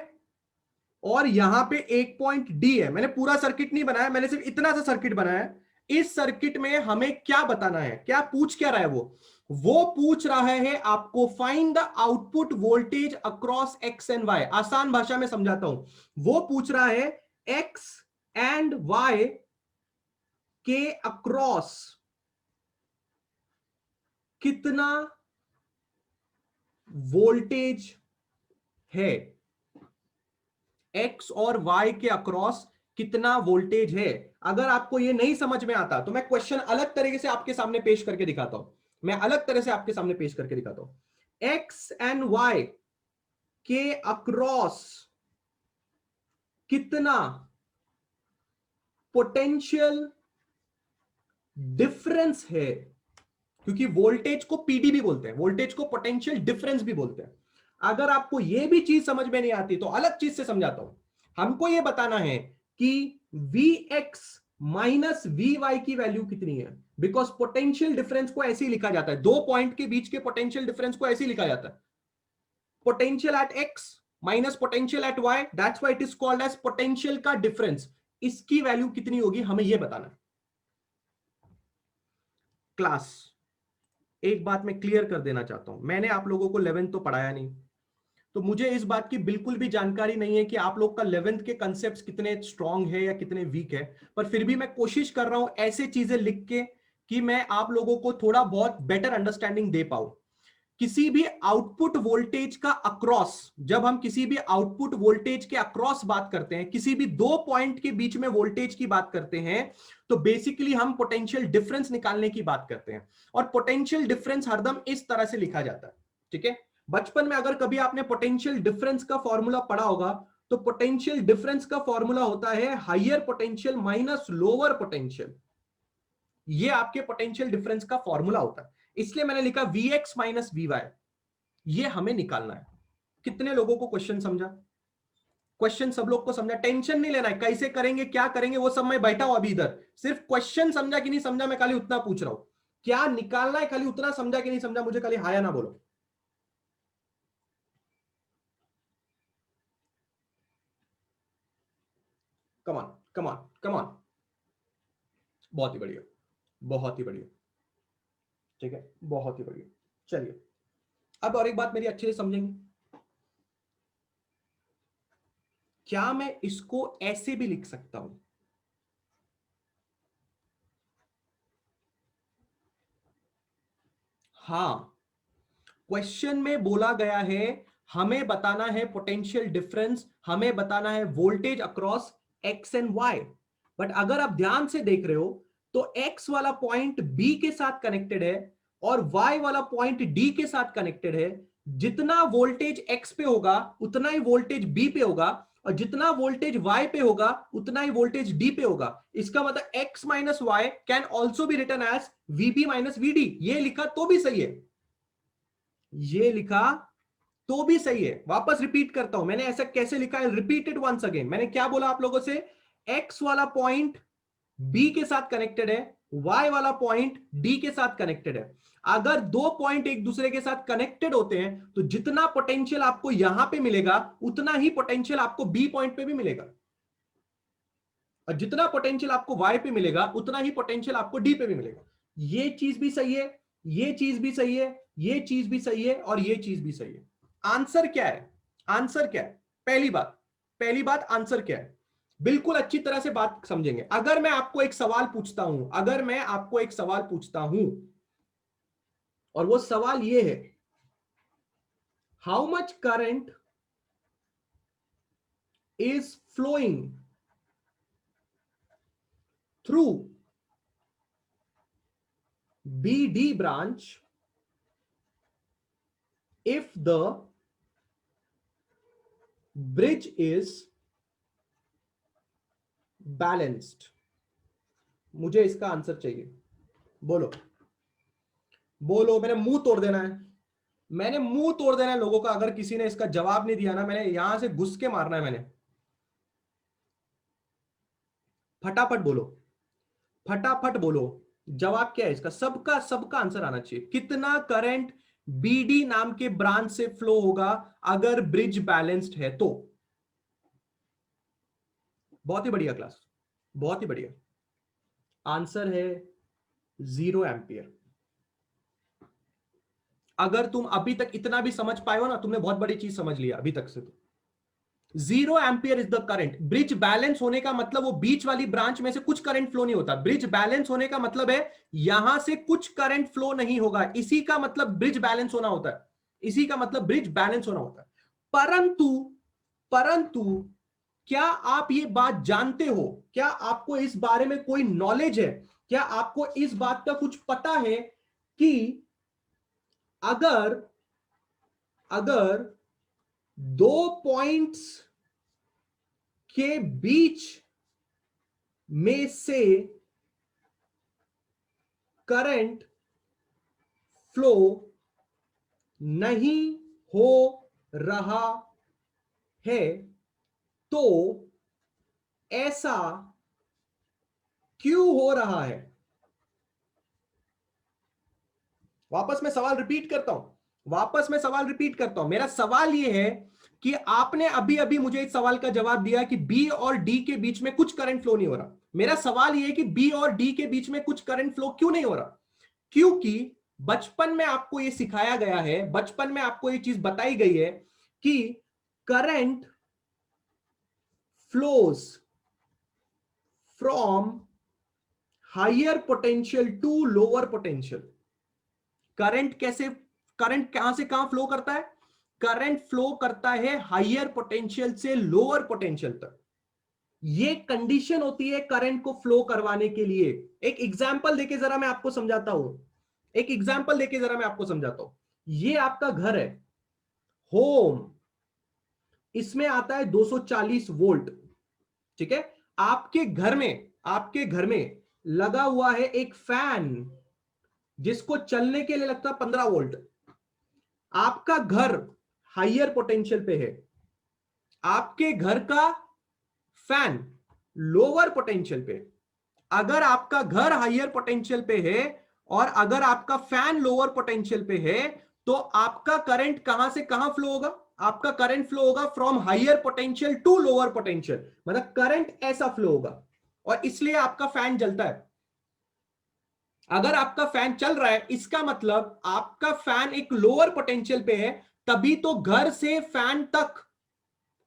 Speaker 1: और यहां पे एक पॉइंट डी है। मैंने पूरा सर्किट नहीं बनाया, मैंने सिर्फ इतना सा सर्किट बनाया है। इस सर्किट में हमें क्या बताना है, क्या पूछ क्या रहा है वो पूछ रहा है आपको find the output voltage across X and Y. आसान भाषा में समझाता हूं, वो पूछ रहा है एक्स एंड वाई के अक्रॉस कितना वोल्टेज है, एक्स और वाई के अक्रॉस कितना वोल्टेज है। अगर आपको ये नहीं समझ में आता तो मैं क्वेश्चन अलग तरीके से आपके सामने पेश करके दिखाता हूं, मैं अलग तरह से आपके सामने पेश करके दिखाता हूं। एक्स एंड वाई के अक्रॉस कितना पोटेंशियल डिफरेंस है, क्योंकि वोल्टेज को पीडी भी बोलते हैं, वोल्टेज को पोटेंशियल डिफरेंस भी बोलते हैं। अगर आपको यह भी चीज समझ में नहीं आती तो अलग चीज से समझाता हूं। हमको यह बताना है कि V X minus V Y की वैल्यू कितनी है, बिकॉज पोटेंशियल डिफरेंस को ऐसे ही लिखा जाता है, दो पॉइंट के बीच के पोटेंशियल डिफरेंस को ऐसे ही लिखा जाता है, potential at X minus potential at Y, that's why it is called as potential का डिफरेंस। इसकी वैल्यू कितनी होगी हमें यह बताना है। क्लास, एक बात मैं क्लियर कर देना चाहता हूं, मैंने आप लोगों को 11th तो पढ़ाया नहीं, तो मुझे इस बात की बिल्कुल भी जानकारी नहीं है कि आप लोग का 11th के कॉन्सेप्ट्स कितने स्ट्रांग है या कितने वीक है, पर फिर भी मैं कोशिश कर रहा हूं ऐसे चीजें लिख के कि मैं आप लोगों को थोड़ा बहुत बेटर अंडरस्टैंडिंग दे पाऊं। किसी भी आउटपुट वोल्टेज का अक्रॉस, जब हम किसी भी आउटपुट वोल्टेज के अक्रॉस बात करते हैं, किसी भी दो पॉइंट के बीच में वोल्टेज की बात करते हैं, तो बेसिकली हम पोटेंशियल डिफरेंस निकालने की बात करते हैं। और पोटेंशियल डिफरेंस हरदम इस तरह से लिखा जाता है, ठीक है। बचपन में अगर कभी आपने पोटेंशियल डिफरेंस का फॉर्मूला पढ़ा होगा, तो पोटेंशियल डिफरेंस का फॉर्मूला होता है higher potential minus lower potential. ये आपके पोटेंशियल डिफरेंस का फॉर्मूला होता है, इसलिए मैंने लिखा V X minus V Y, ये हमें निकालना है। कितने लोगों को क्वेश्चन समझा? क्वेश्चन सब लोग को समझा, टेंशन नहीं लेना है कैसे करेंगे क्या करेंगे, वो सब मैं बैठा हूं अभी इधर, सिर्फ क्वेश्चन समझा कि नहीं समझा मैं खाली उतना पूछ रहा हूं, क्या निकालना है खाली उतना समझा कि नहीं समझा, मुझे खाली हाया ना बोलो। कमान कमान कमान, बहुत ही बढ़िया, बहुत ही बढ़िया, ठीक है, बहुत ही बढ़िया। चलिए अब और एक बात मेरी अच्छे से समझेंगे, क्या मैं इसको ऐसे भी लिख सकता हूं? हां, क्वेश्चन में बोला गया है हमें बताना है पोटेंशियल डिफरेंस, हमें बताना है voltage across X and Y. But अगर आप ध्यान से देख रहे हो तो एक्स वाला पॉइंट बी के साथ कनेक्टेड है और वाई वाला पॉइंट डी के साथ कनेक्टेड है। जितना वोल्टेज एक्स पे होगा उतना ही वोल्टेज बी पे होगा, और जितना वोल्टेज वाई पे होगा उतना ही वोल्टेज डी पे होगा। इसका मतलब X minus Y can also be written as VB minus VD. ये लिखा तो भी सही है, ये लिखा तो भी सही है। वापस रिपीट करता हूं मैंने ऐसा कैसे लिखा है, रिपीटेड वंस अगेन। मैंने क्या बोला आप लोगों से, एक्स वाला पॉइंट बी के साथ कनेक्टेड है, वाई वाला पॉइंट डी के साथ कनेक्टेड है। अगर दो पॉइंट एक दूसरे के साथ कनेक्टेड होते हैं तो जितना पोटेंशियल आपको यहां पे मिलेगा उतना ही पोटेंशियल आपको बी पॉइंट पे भी मिलेगा, और जितना पोटेंशियल आपको वाई पे मिलेगा उतना ही पोटेंशियल आपको डी पे भी मिलेगा। ये चीज भी सही है, ये चीज भी सही है, ये चीज भी सही है, और ये चीज भी सही है। आंसर क्या है? आंसर क्या है? पहली बात, पहली बात आंसर क्या है, बिल्कुल अच्छी तरह से बात समझेंगे। अगर मैं आपको एक सवाल पूछता हूं, अगर मैं आपको एक सवाल पूछता हूं और वो सवाल ये है, how much current is flowing through BD branch if the bridge is balanced? मुझे इसका आंसर चाहिए, बोलो बोलो, मैंने मुंह तोड़ देना है, मैंने मुंह तोड़ देना है लोगों का। अगर किसी ने इसका जवाब नहीं दिया ना, मैंने यहां से घुस के मारना है मैंने। फटाफट बोलो, फटाफट बोलो, जवाब क्या है इसका? सबका सबका आंसर आना चाहिए। कितना करंट BD नाम के ब्रांच से फ्लो होगा अगर ब्रिज बैलेंस्ड है तो? बहुत ही बढ़िया क्लास, बहुत ही बढ़िया। आंसर है 0 एम्पियर। अगर तुम अभी तक इतना भी समझ पाए हो ना, तुमने बहुत बड़ी चीज समझ लिया अभी तक से। तो 0 ampere is the current. Bridge balance होने का मतलब वो बीच वाली ब्रांच में से कुछ करंट फ्लो नहीं होता। ब्रिज बैलेंस होने का मतलब है यहां से कुछ करंट फ्लो नहीं होगा, इसी का मतलब ब्रिज बैलेंस होना होता है। इसी का मतलब ब्रिज बैलेंस होना होता है। परंतु परंतु क्या आप ये बात जानते हो, क्या आपको इस बारे में कोई नॉलेज है, क्या आपको इस बात का कुछ पता है कि अगर अगर 2 पॉइंट्स के बीच में से करंट फ्लो नहीं हो रहा है तो ऐसा क्यों हो रहा है? वापस मैं सवाल रिपीट करता हूं। मेरा सवाल यह है कि आपने अभी अभी मुझे इस सवाल का जवाब दिया कि बी और डी के बीच में कुछ करंट फ्लो नहीं हो रहा। मेरा सवाल यह है कि बी और डी के बीच में कुछ करंट फ्लो क्यों नहीं हो रहा? क्योंकि बचपन में आपको यह सिखाया गया है, बचपन में आपको यह चीज बताई गई है कि current flows from higher potential to lower potential. Current कहां से कहां फ्लो करता है? करंट फ्लो करता है हायर पोटेंशियल से लोअर पोटेंशियल तक। ये कंडीशन होती है करंट को फ्लो करवाने के लिए। एक एग्जांपल देके जरा मैं आपको समझाता हूं। ये आपका घर है, होम, इसमें आता है 240 वोल्ट। ठीक है, आपके घर में लगा हुआ है एक फैन जिसको चलने के लिए लगता है 15 वोल्ट। आपका घर हायर पोटेंशियल पे है, आपके घर का फैन लोअर पोटेंशियल पे। अगर आपका घर हायर पोटेंशियल पे है और अगर आपका फैन लोअर पोटेंशियल पे है, तो आपका करंट कहां से कहां फ्लो होगा? आपका करंट फ्लो होगा from higher potential to lower potential, मतलब करंट ऐसा फ्लो होगा और इसलिए आपका फैन जलता है। अगर आपका फैन चल रहा है, इसका मतलब आपका फैन एक लोअर पोटेंशियल पे है, तभी तो घर से फैन तक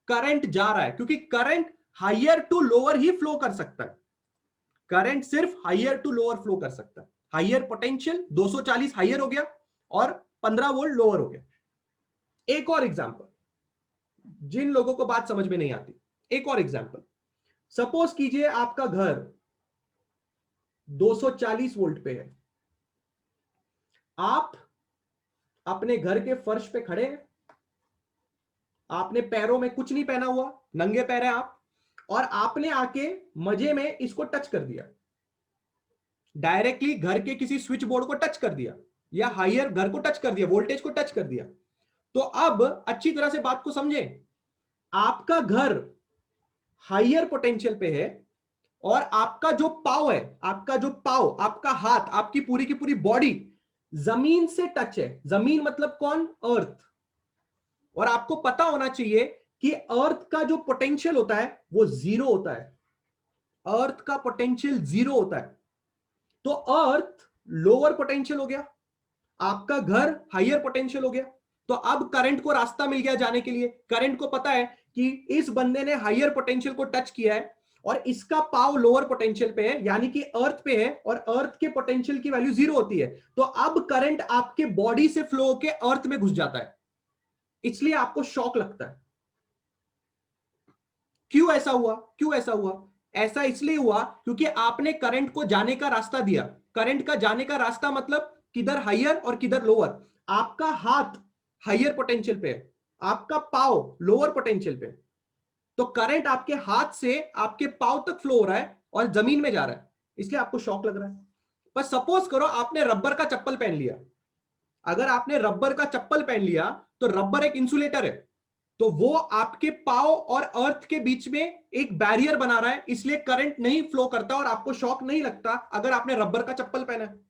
Speaker 1: करंट जा रहा है, क्योंकि करंट हायर टू लोअर ही फ्लो कर सकता है। करंट सिर्फ हायर टू लोअर फ्लो कर सकता है। हायर पोटेंशियल 240 हायर हो गया और 15 वोल्ट लोअर हो गया। एक और एग्जांपल, जिन लोगों को बात समझ में नहीं आती, एक और एग्जांपल। सपोज कीजिए आपका घर 240 वोल्ट पे है, आप अपने घर के फर्श पे खड़े हैं, आपने पैरों में कुछ नहीं पहना हुआ, नंगे पैर है आप, और आपने आके मजे में इसको टच कर दिया, डायरेक्टली घर के किसी स्विच बोर्ड को टच कर दिया या हायर घर को टच कर दिया, वोल्टेज को टच कर दिया। तो अब अच्छी तरह से बात को समझें, आपका घर हायर पोटेंशियल पे है और आपका जो पाव है, आपका हाथ, आपकी पूरी की पूरी बॉडी जमीन से टच है। जमीन मतलब कौन? अर्थ। और आपको पता होना चाहिए कि अर्थ का जो पोटेंशियल होता है वो 0 होता है। अर्थ का पोटेंशियल 0 होता है। तो अर्थ लोअर पोटेंशियल हो गया, आपका घर हायर पोटेंशियल हो गया। तो अब करंट को रास्ता मिल गया जाने के लिए। करंट को पता है कि इस बंदे ने हायर पोटेंशियल को टच किया है और इसका पाव लोअर पोटेंशियल पे है, यानी कि अर्थ पे है, और अर्थ के पोटेंशियल की वैल्यू 0 होती है। तो अब करंट आपके बॉडी से फ्लो होकर अर्थ में घुस जाता है, इसलिए आपको शॉक लगता है। क्यों ऐसा हुआ? ऐसा इसलिए हुआ क्योंकि आपने करंट को जाने का रास्ता दिया। करंट का जाने का रास्ता मतलब किधर हायर और किधर लोअर। आपका हाथ हायर पोटेंशियल पे है, आपका पाव लोअर पोटेंशियल पे। तो करंट आपके हाथ से आपके पाव तक फ्लो हो रहा है और जमीन में जा रहा है, इसलिए आपको शॉक लग रहा है। पर सपोज करो आपने रबर का चप्पल पहन लिया। अगर आपने रबर का चप्पल पहन लिया तो रबर एक इंसुलेटर है, तो वो आपके पाव और अर्थ के बीच में एक बैरियर बना रहा है, इसलिए करंट नहीं फ्लो करता और आपको शॉक नहीं लगता अगर आपने रबर का चप्पल पहना है।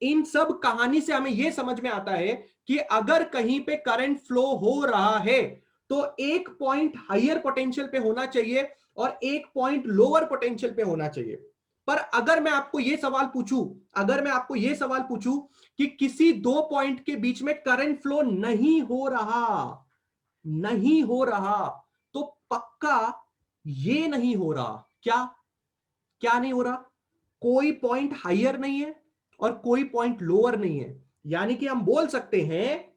Speaker 1: इन सब कहानी से हमें यह समझ में आता है कि अगर कहीं पे करंट फ्लो हो रहा है तो एक पॉइंट हायर पोटेंशियल पे होना चाहिए और एक पॉइंट लोअर पोटेंशियल पे होना चाहिए। पर अगर मैं आपको यह सवाल पूछूं कि किसी दो पॉइंट के बीच में करंट फ्लो नहीं हो रहा, तो पक्का ये नहीं हो रहा। क्या नहीं हो रहा? कोई पॉइंट हायर नहीं है और कोई पॉइंट लोअर नहीं है। यानी कि हम बोल सकते हैं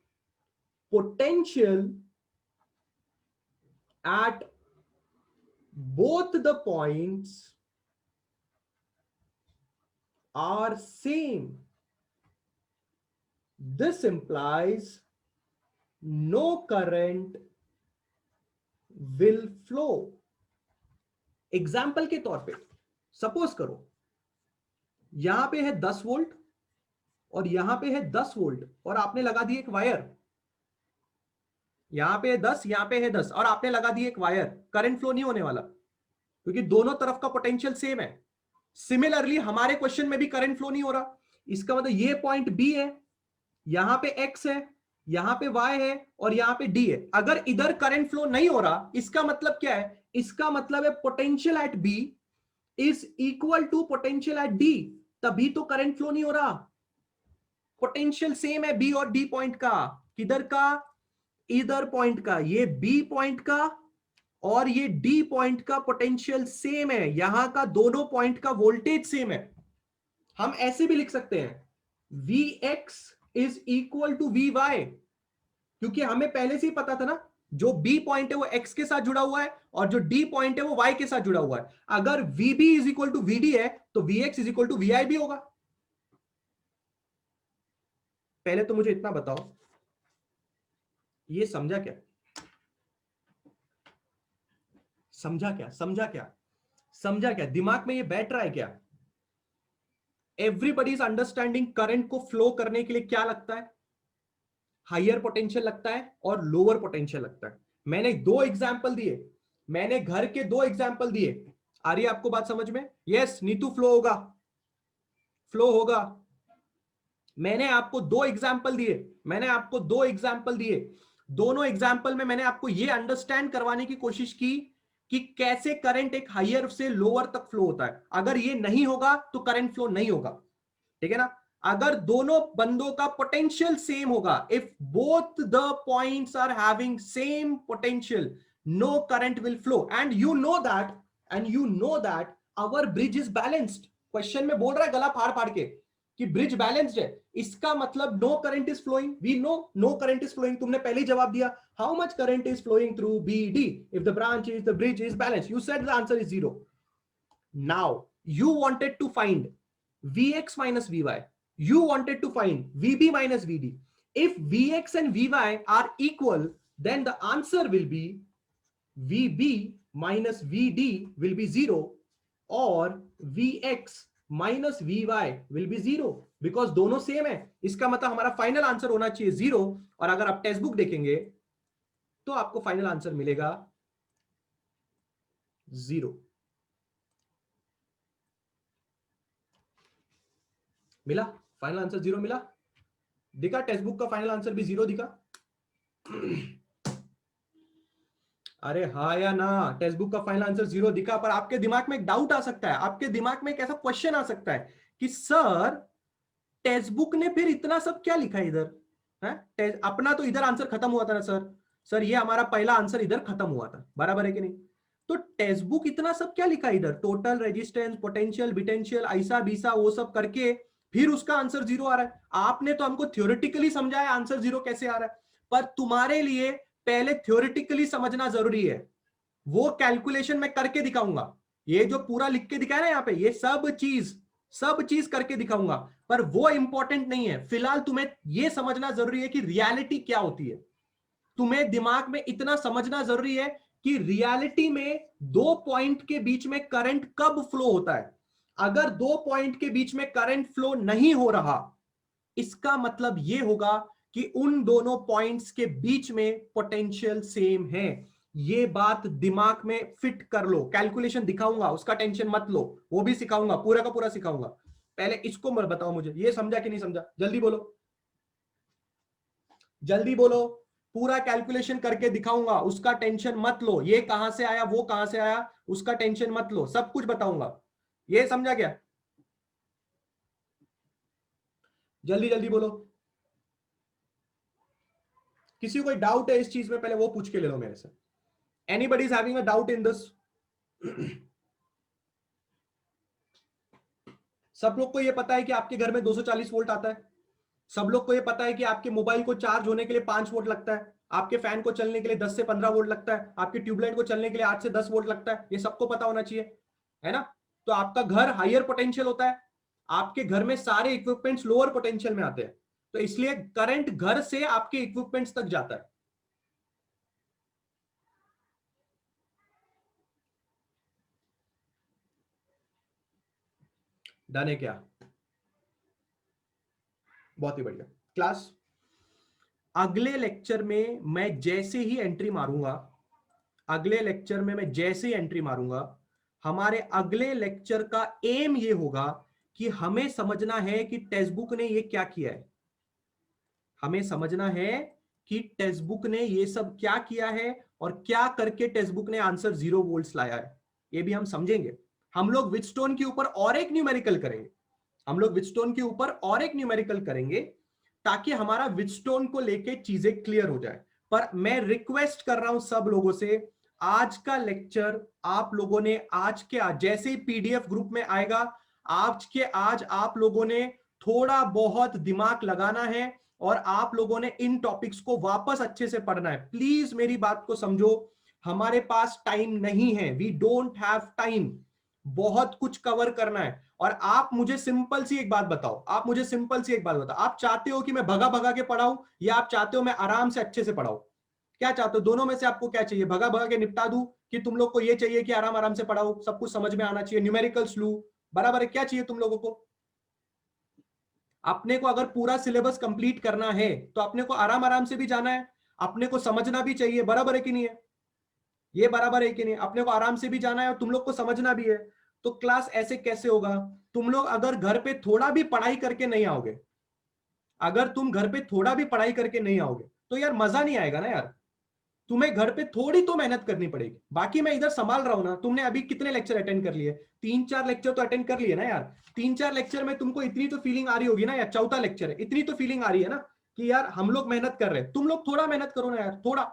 Speaker 1: potential at both the points are same. This implies no current will flow. Example के तौर पे सपोज करो यहां पे है 10 वोल्ट और यहां पे है 10 वोल्ट और आपने लगा दी एक वायर। यहां पे है 10, यहां पे है 10 और आपने लगा दी एक वायर। करंट फ्लो नहीं होने वाला क्योंकि दोनों तरफ का पोटेंशियल सेम है। सिमिलरली हमारे क्वेश्चन में भी करंट फ्लो नहीं हो रहा। इसका मतलब ये पॉइंट बी है, यहां पे एक्स है, यहां पे वाई है और यहां पे डी है। अगर इधर करंट फ्लो नहीं हो रहा, इसका मतलब क्या है? इसका मतलब है potential at B is equal to potential at D, तभी तो करंट फ्लो नहीं हो रहा। पोटेंशियल सेम है बी और डी पॉइंट का। किधर का? इधर पॉइंट का। ये बी पॉइंट का और ये डी पॉइंट का पोटेंशियल सेम है। यहां का दोनों पॉइंट का वोल्टेज सेम है। हम ऐसे भी लिख सकते हैं Vx is equal to Vy, क्योंकि हमें पहले से ही पता था ना, जो B पॉइंट है वो X के साथ जुड़ा हुआ है और जो D पॉइंट है वो Y के साथ जुड़ा हुआ है। अगर VB is equal to VD है तो Vx is equal to Vi भी होगा। पहले तो मुझे इतना बताओ, ये समझा क्या? समझा क्या? दिमाग में ये बैठ रहा है क्या? एवरीबडी इज अंडरस्टैंडिंग करंट को फ्लो करने के लिए क्या लगता है? हायर पोटेंशियल लगता है और लोअर पोटेंशियल लगता है। मैंने दो एग्जांपल दिए, मैंने घर के दो एग्जांपल दिए। आ रही है आपको बात समझ में? यस नीतू, फ्लो होगा। मैंने आपको दो एग्जांपल दिए, दोनों एग्जांपल में मैंने आपको यह अंडरस्टैंड करवाने की कोशिश की कि कैसे करंट एक हायर से लोअर तक फ्लो होता है। अगर ये नहीं होगा तो करंट फ्लो नहीं होगा, ठीक है ना? अगर दोनों बंदों का पोटेंशियल सेम होगा, if both the points are having same potential, no current will flow. And you know that our bridge is balanced. Question में बोल रहा है गला फाड़ फाड़ के कि ब्रिज बैलेंस्ड है, इसका मतलब no current is flowing. We know no current is flowing. तुमने पहले ही जवाब दिया, how much current is flowing through BD if the branch is the bridge is balanced? You said the answer is 0. Now you wanted to find Vx minus Vy. You wanted to find Vb minus Vd. If Vx and Vy are equal, then the answer will be Vb minus Vd will be 0 or Vx minus Vy will be 0, because दोनों same है। इसका मतलब हमारा final answer होना चाहिए 0। और अगर आप टेक्स्ट बुक देखेंगे तो आपको फाइनल आंसर मिलेगा 0। मिला? फाइनल आंसर 0 मिला? दिखा? टेक्स्ट बुक का फाइनल आंसर भी 0 दिखा? अरे हाँ या ना? टेक्स्ट बुक का फाइनल आंसर 0 दिखा। पर आपके दिमाग में एक डाउट आ सकता है, आपके दिमाग में एक ऐसा क्वेश्चन आ सकता है कि सर टेक्स्ट बुक ने फिर इतना सब क्या लिखा इधर है? अपना तो इधर आंसर खत्म हुआ था ना सर ये हमारा पहला आंसर इधर खत्म हुआ था, बराबर है कि नहीं? तो टेक्स्ट बुक इतना सब क्या लिखा इधर? टोटल रेजिस्टेंस, पोटेंशियल, बिटेंशियल, ऐसा बीसा वो सब करके फिर उसका आंसर 0 आ रहा है। आपने तो हमको थ्योरेटिकली समझाया आंसर 0 कैसे आ रहा है, पर तुम्हारे लिए पहले थ्योरेटिकली समझना जरूरी है। वो कैलकुलेशन मैं करके दिखाऊंगा। ये जो पूरा लिख के दिखाया ना यहाँ पे, ये सब चीज करके दिखाऊंगा, पर वो इंपॉर्टेंट नहीं है। फिलहाल तुम्हें यह समझना जरूरी है कि रियलिटी क्या होती है। तुम्हें दिमाग में इतना समझना जरूरी है कि रियलिटी में दो पॉइंट के बीच में करंट कब फ्लो होता है। अगर दो पॉइंट के बीच में करंट फ्लो नहीं हो रहा, इसका मतलब यह होगा कि उन दोनों पॉइंट्स के बीच में पोटेंशियल सेम है। ये बात दिमाग में फिट कर लो। कैलकुलेशन दिखाऊंगा, उसका टेंशन मत लो, वो भी सिखाऊंगा, पूरा का पूरा सिखाऊंगा। पहले इसको मत बताओ मुझे, ये समझा कि नहीं समझा? जल्दी बोलो। पूरा कैलकुलेशन करके दिखाऊंगा, उसका टेंशन मत लो। ये कहां से आया, वो कहां से आया, उसका टेंशन मत लो, सब कुछ बताऊंगा। ये समझा क्या? जल्दी जल्दी बोलो, किसी को कोई डाउट है इस चीज में, पहले वो पूछ के ले लो मेरे से। Anybody is having a doubt in this? सब लोग को ये पता है कि आपके घर में 240 वोल्ट आता है? सब लोग को ये पता है कि आपके मोबाइल को चार्ज होने के लिए 5 वोल्ट लगता है, आपके फैन को चलने के लिए 10 से 15 वोल्ट लगता है, आपकी ट्यूबलाइट को चलने के लिए 8 से 10 वोल्ट लगता है? ये सबको पता होना चाहिए, है ना? तो आपका घर हायर पोटेंशियल होता है, आपके घर में सारे इक्विपमेंट्स लोअर पोटेंशियल में आते हैं, तो इसलिए करंट घर से आपके इक्विपमेंट्स तक जाता है। डन है क्या? बहुत ही बढ़िया क्लास। अगले लेक्चर में मैं जैसे ही एंट्री मारूंगा, अगले लेक्चर में मैं जैसे ही एंट्री मारूंगा, हमारे अगले लेक्चर का एम ये होगा कि हमें समझना है कि टेक्स्ट बुक ने ये क्या किया है। हमें समझना है कि टेक्स्ट बुक ने ये सब क्या किया है और क्या करके टेक्स्ट बुक ने आंसर 0 वोल्ट्स लाया है, ये भी हम समझेंगे। हम लोग विटस्टोन के ऊपर और एक न्यूमेरिकल करेंगे, हम लोग विटस्टोन के ऊपर और एक न्यूमेरिकल करेंगे, ताकि हमारा विटस्टोन को लेके चीजें क्लियर हो जाए। पर मैं रिक्वेस्ट कर रहा हूं सब लोगों से, आज का लेक्चर आप लोगों ने आज के आज जैसे ही पीडीएफ ग्रुप में आएगा, आज के आज आप लोगों ने थोड़ा बहुत दिमाग लगाना है और आप लोगों ने इन टॉपिक्स को वापस अच्छे से पढ़ना है। प्लीज मेरी बात को समझो, हमारे पास टाइम नहीं है, वी डोंट हैव टाइम, बहुत कुछ कवर करना है। और आप मुझे सिंपल सी एक बात बताओ, आप मुझे सिंपल सी एक बात बताओ, आप चाहते हो कि मैं भगा भगा के पढ़ाऊं या आप चाहते हो मैं आराम से अच्छे से पढ़ाऊं? क्या चाहते हो? दोनों में से आपको क्या चाहिए? भगा भगा के निपटा दूं कि तुम लोग को ये चाहिए कि आराम आराम से पढ़ाओ, सब कुछ समझ में आना चाहिए, न्यूमेरिकल्स लू, बराबर है? क्या चाहिए तुम लोगों को? अपने को अगर पूरा सिलेबस कंप्लीट करना है तो अपने को आराम आराम से भी जाना है, अपने को समझना भी चाहिए, बराबर है कि नहीं है? ये बराबर है कि नहीं? अपने को आराम से भी जाना है और तुम लोग को समझना भी है। तो क्लास ऐसे कैसे होगा? तुम लोग अगर घर पे थोड़ा भी पढ़ाई करके नहीं आओगे, अगर तुम घर पे थोड़ा भी पढ़ाई करके नहीं आओगे तो यार मजा नहीं आएगा ना यार। तुम्हें घर पे थोड़ी तो मेहनत करनी पड़ेगी। बाकी मैं इधर संभाल रहा हूं ना। तुमने अभी कितने लेक्चर अटेंड कर लिए? 3-4 लेक्चर तो अटेंड कर लिए ना यार। 3-4 लेक्चर में तुमको इतनी तो फीलिंग आ रही होगी ना यार, चौथा लेक्चर है, इतनी तो फीलिंग आ रही है ना कि यार हम लोग मेहनत कर रहे हैं। तुम लोग थोड़ा मेहनत करो ना यार, थोड़ा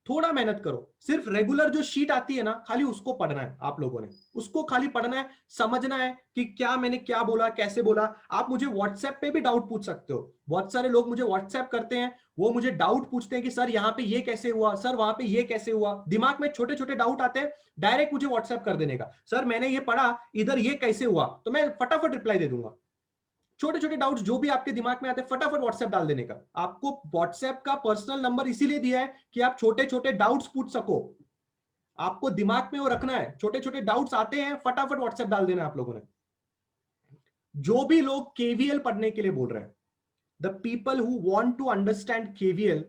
Speaker 1: थोड़ा मेहनत करो। सिर्फ रेगुलर जो शीट आती है ना, खाली उसको पढ़ना है आप लोगों ने, उसको खाली पढ़ना है, समझना है कि क्या मैंने क्या बोला, कैसे बोला। आप मुझे व्हाट्सएप पे भी डाउट पूछ सकते हो, बहुत सारे लोग मुझे व्हाट्सएप करते हैं, वो मुझे डाउट पूछते हैं कि सर यहाँ पे ये कैसे हुआ, सर वहां पे ये कैसे हुआ। दिमाग में छोटे छोटे डाउट आते हैं, डायरेक्ट मुझे व्हाट्सएप कर देने का, सर मैंने ये पढ़ा इधर ये कैसे हुआ, तो मैं फटाफट रिप्लाई दे दूंगा। छोटे छोटे डाउट्स जो भी आपके दिमाग में आते हैं फटाफट व्हाट्सएप डाल देने का। आपको व्हाट्सएप का पर्सनल नंबर इसीलिए दिया है कि आप छोटे छोटे डाउट्स पूछ सको। आपको दिमाग में वो रखना है, छोटे छोटे डाउट्स आते हैं फटाफट व्हाट्सएप डाल देना आप लोगों ने। जो भी लोग केवीएल पढ़ने के लिए बोल रहे हैं, the people who want to understand KVL,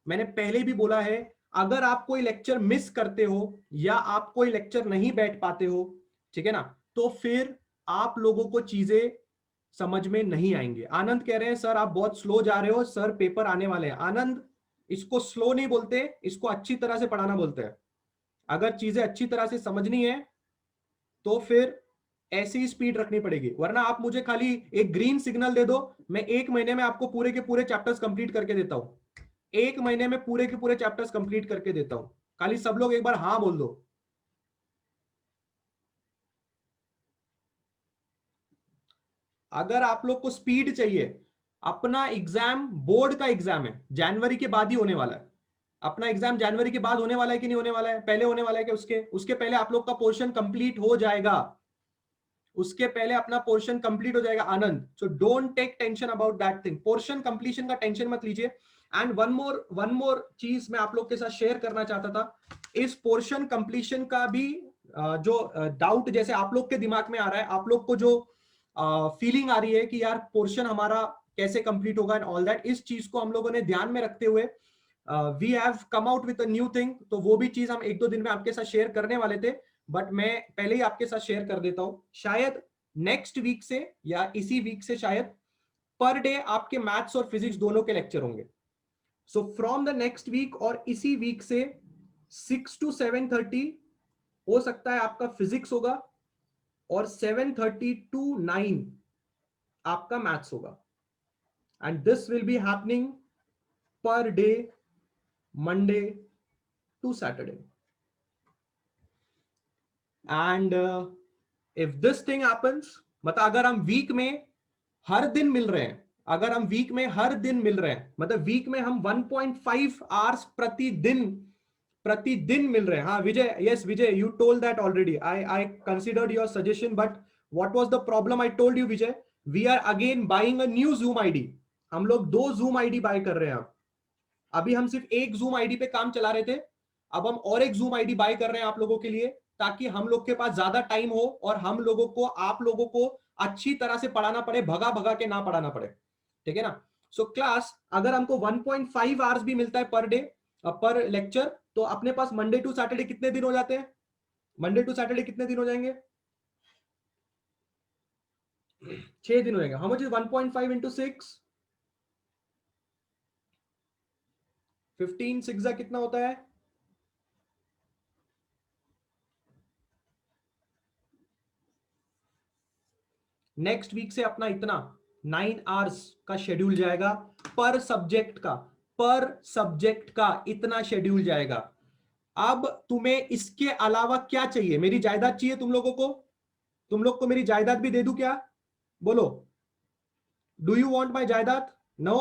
Speaker 1: मैंने पहले भी बोला है, अगर आप कोई लेक्चर मिस करते हो या आप कोई लेक्चर नहीं बैठ पाते हो, ठीक है ना, तो फिर आप लोगों को चीजें समझ में नहीं आएंगे। आनंद कह रहे हैं सर आप बहुत स्लो जा रहे हो, सर पेपर आने वाले हैं। आनंद, इसको स्लो नहीं बोलते, इसको अच्छी तरह से पढ़ाना बोलते हैं। अगर चीजें अच्छी तरह से समझनी है तो फिर ऐसी ही स्पीड रखनी पड़ेगी, वरना आप मुझे खाली एक ग्रीन सिग्नल दे दो, मैं 1 महीने में आपको पूरे के पूरे चैप्टर्स कंप्लीट करके देता हूं। 1 महीने में पूरे के पूरे चैप्टर्स कंप्लीट करके देता हूं। खाली सब लोग एक बार हाँ बोल दो। अगर आप लोग को स्पीड चाहिए, अपना एग्जाम बोर्ड का एग्जाम है, जनवरी के बाद ही होने वाला है। अपना एग्जाम जनवरी के बाद होने वाला है कि नहीं होने वाला है? पहले होने वाला है कि उसके उसके पहले आप लोग का पोर्शन कंप्लीट हो जाएगा, उसके पहले अपना पोर्शन कंप्लीट हो जाएगा Anand. So don't take tension about that thing, portion completion का टेंशन मत लीजिए। एंड वन मोर चीज मैं आप लोग के साथ शेयर करना चाहता था, इस पोर्शन कंप्लीशन का भी जो डाउट जैसे आप लोग के दिमाग में आ रहा है, आप लोग को जो फीलिंग आ रही है कि यार पोर्शन हमारा कैसे कंप्लीट होगा एंड ऑल दैट, इस चीज को हम लोगों ने ध्यान में रखते हुए we have come out with a new thing. तो वो भी चीज हम 1-2 दिन में आपके साथ शेयर करने वाले थे, बट मैं पहले ही आपके साथ शेयर कर देता हूं। शायद नेक्स्ट वीक से या इसी वीक से शायद पर डे आपके मैथ्स और फिजिक्स दोनों के लेक्चर होंगे। So from the next week और इसी वीक से 6 to 7:30 हो सकता है आपका फिजिक्स होगा, और 7:30 to 9 आपका मैथ्स होगा, and this will be happening per day, Monday to Saturday. And if this thing happens, मतलब अगर हम वीक में हर दिन मिल रहे हैं, अगर हम वीक में हर दिन मिल रहे हैं, मतलब वीक में हम 1.5 आवर्स प्रतिदिन मिल रहे हैं। हाँ Vijay, yes Vijay, you told that already, I considered your suggestion, but what was the problem? I told you Vijay, we are again buying a new Zoom ID. हम लोग 2 जूम आईडी बाय कर रहे हैं। अभी हम सिर्फ एक जूम आईडी पे काम चला रहे थे, अब हम और एक जूम आईडी बाय कर रहे हैं आप लोगों के लिए, ताकि हम लोग के पास ज्यादा टाइम हो और हम लोगों को, आप लोगों को अच्छी तरह से पढ़ाना पड़े, भगा भगा के ना पढ़ाना पड़े, ठीक है ना। सो क्लास अगर हमको 1.5 आवर्स भी मिलता है पर डे, पर लेक्चर, तो अपने पास मंडे टू सैटरडे कितने दिन हो जाते हैं? मंडे टू सैटरडे कितने दिन हो जाएंगे? 6 दिन हो जाएंगे। How much is 1.5 into 6? 15 6 कितना होता है? नेक्स्ट वीक से अपना इतना 9 आवर्स का शेड्यूल जाएगा, पर सब्जेक्ट का, पर सब्जेक्ट का इतना शेड्यूल जाएगा। अब तुम्हें इसके अलावा क्या चाहिए? मेरी जायदाद चाहिए तुम लोगों को? तुम लोग को मेरी जायदाद भी दे दूं क्या? बोलो, डू यू वांट माय जायदाद? No?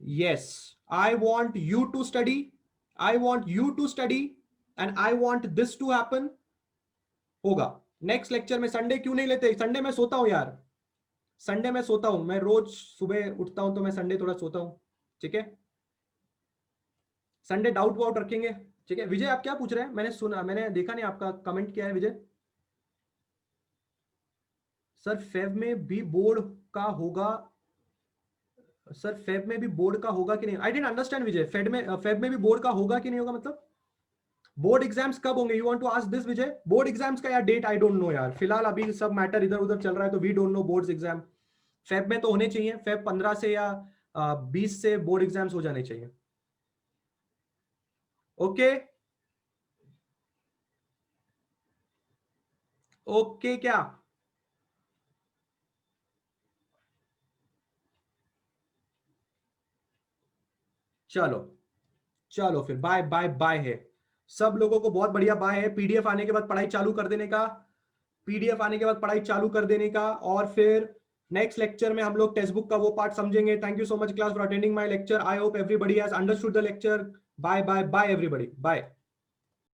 Speaker 1: Yes, I want you to study, I want you to study, and I want this to happen. होगा नेक्स्ट लेक्चर में। संडे क्यों नहीं लेते? संडे में सोता हूं यार, संडे में सोता हूं, मैं रोज सुबह उठता हूं, तो मैं संडे थोड़ा सोता हूं, ठीक है। संडे डाउट वाउट रखेंगे, ठीक है। विजय आप क्या पूछ रहे हैं? मैंने सुना, मैंने देखा नहीं आपका कमेंट क्या है विजय। सर फेब में भी बोर्ड का होगा, सर फेब में भी बोर्ड का होगा कि नहीं? I didn't understand Vijay, Feb में भी बोर्ड का होगा कि नहीं होगा, मतलब बोर्ड एग्जाम्स कब होंगे? You want to ask this Vijay? Board exams का यार डेट आई डोंट नो यार, फिलहाल अभी सब मैटर इधर उधर चल रहा है, तो we don't know boards exam. Feb में तो होने चाहिए, फेब 15 से या 20 से बोर्ड एग्जाम्स हो जाने चाहिए। ओके ओके क्या? चलो चलो फिर बाय बाय बाय है सब लोगों को, बहुत बढ़िया बाय है। पीडीएफ आने के बाद पढ़ाई चालू कर देने का, पीडीएफ आने के बाद पढ़ाई चालू कर देने का, और फिर नेक्स्ट लेक्चर में हम लोग टेक्स्ट बुक का वो पार्ट समझेंगे। Thank you so much class for attending my lecture. I hope everybody has understood the lecture. Bye bye bye everybody, bye.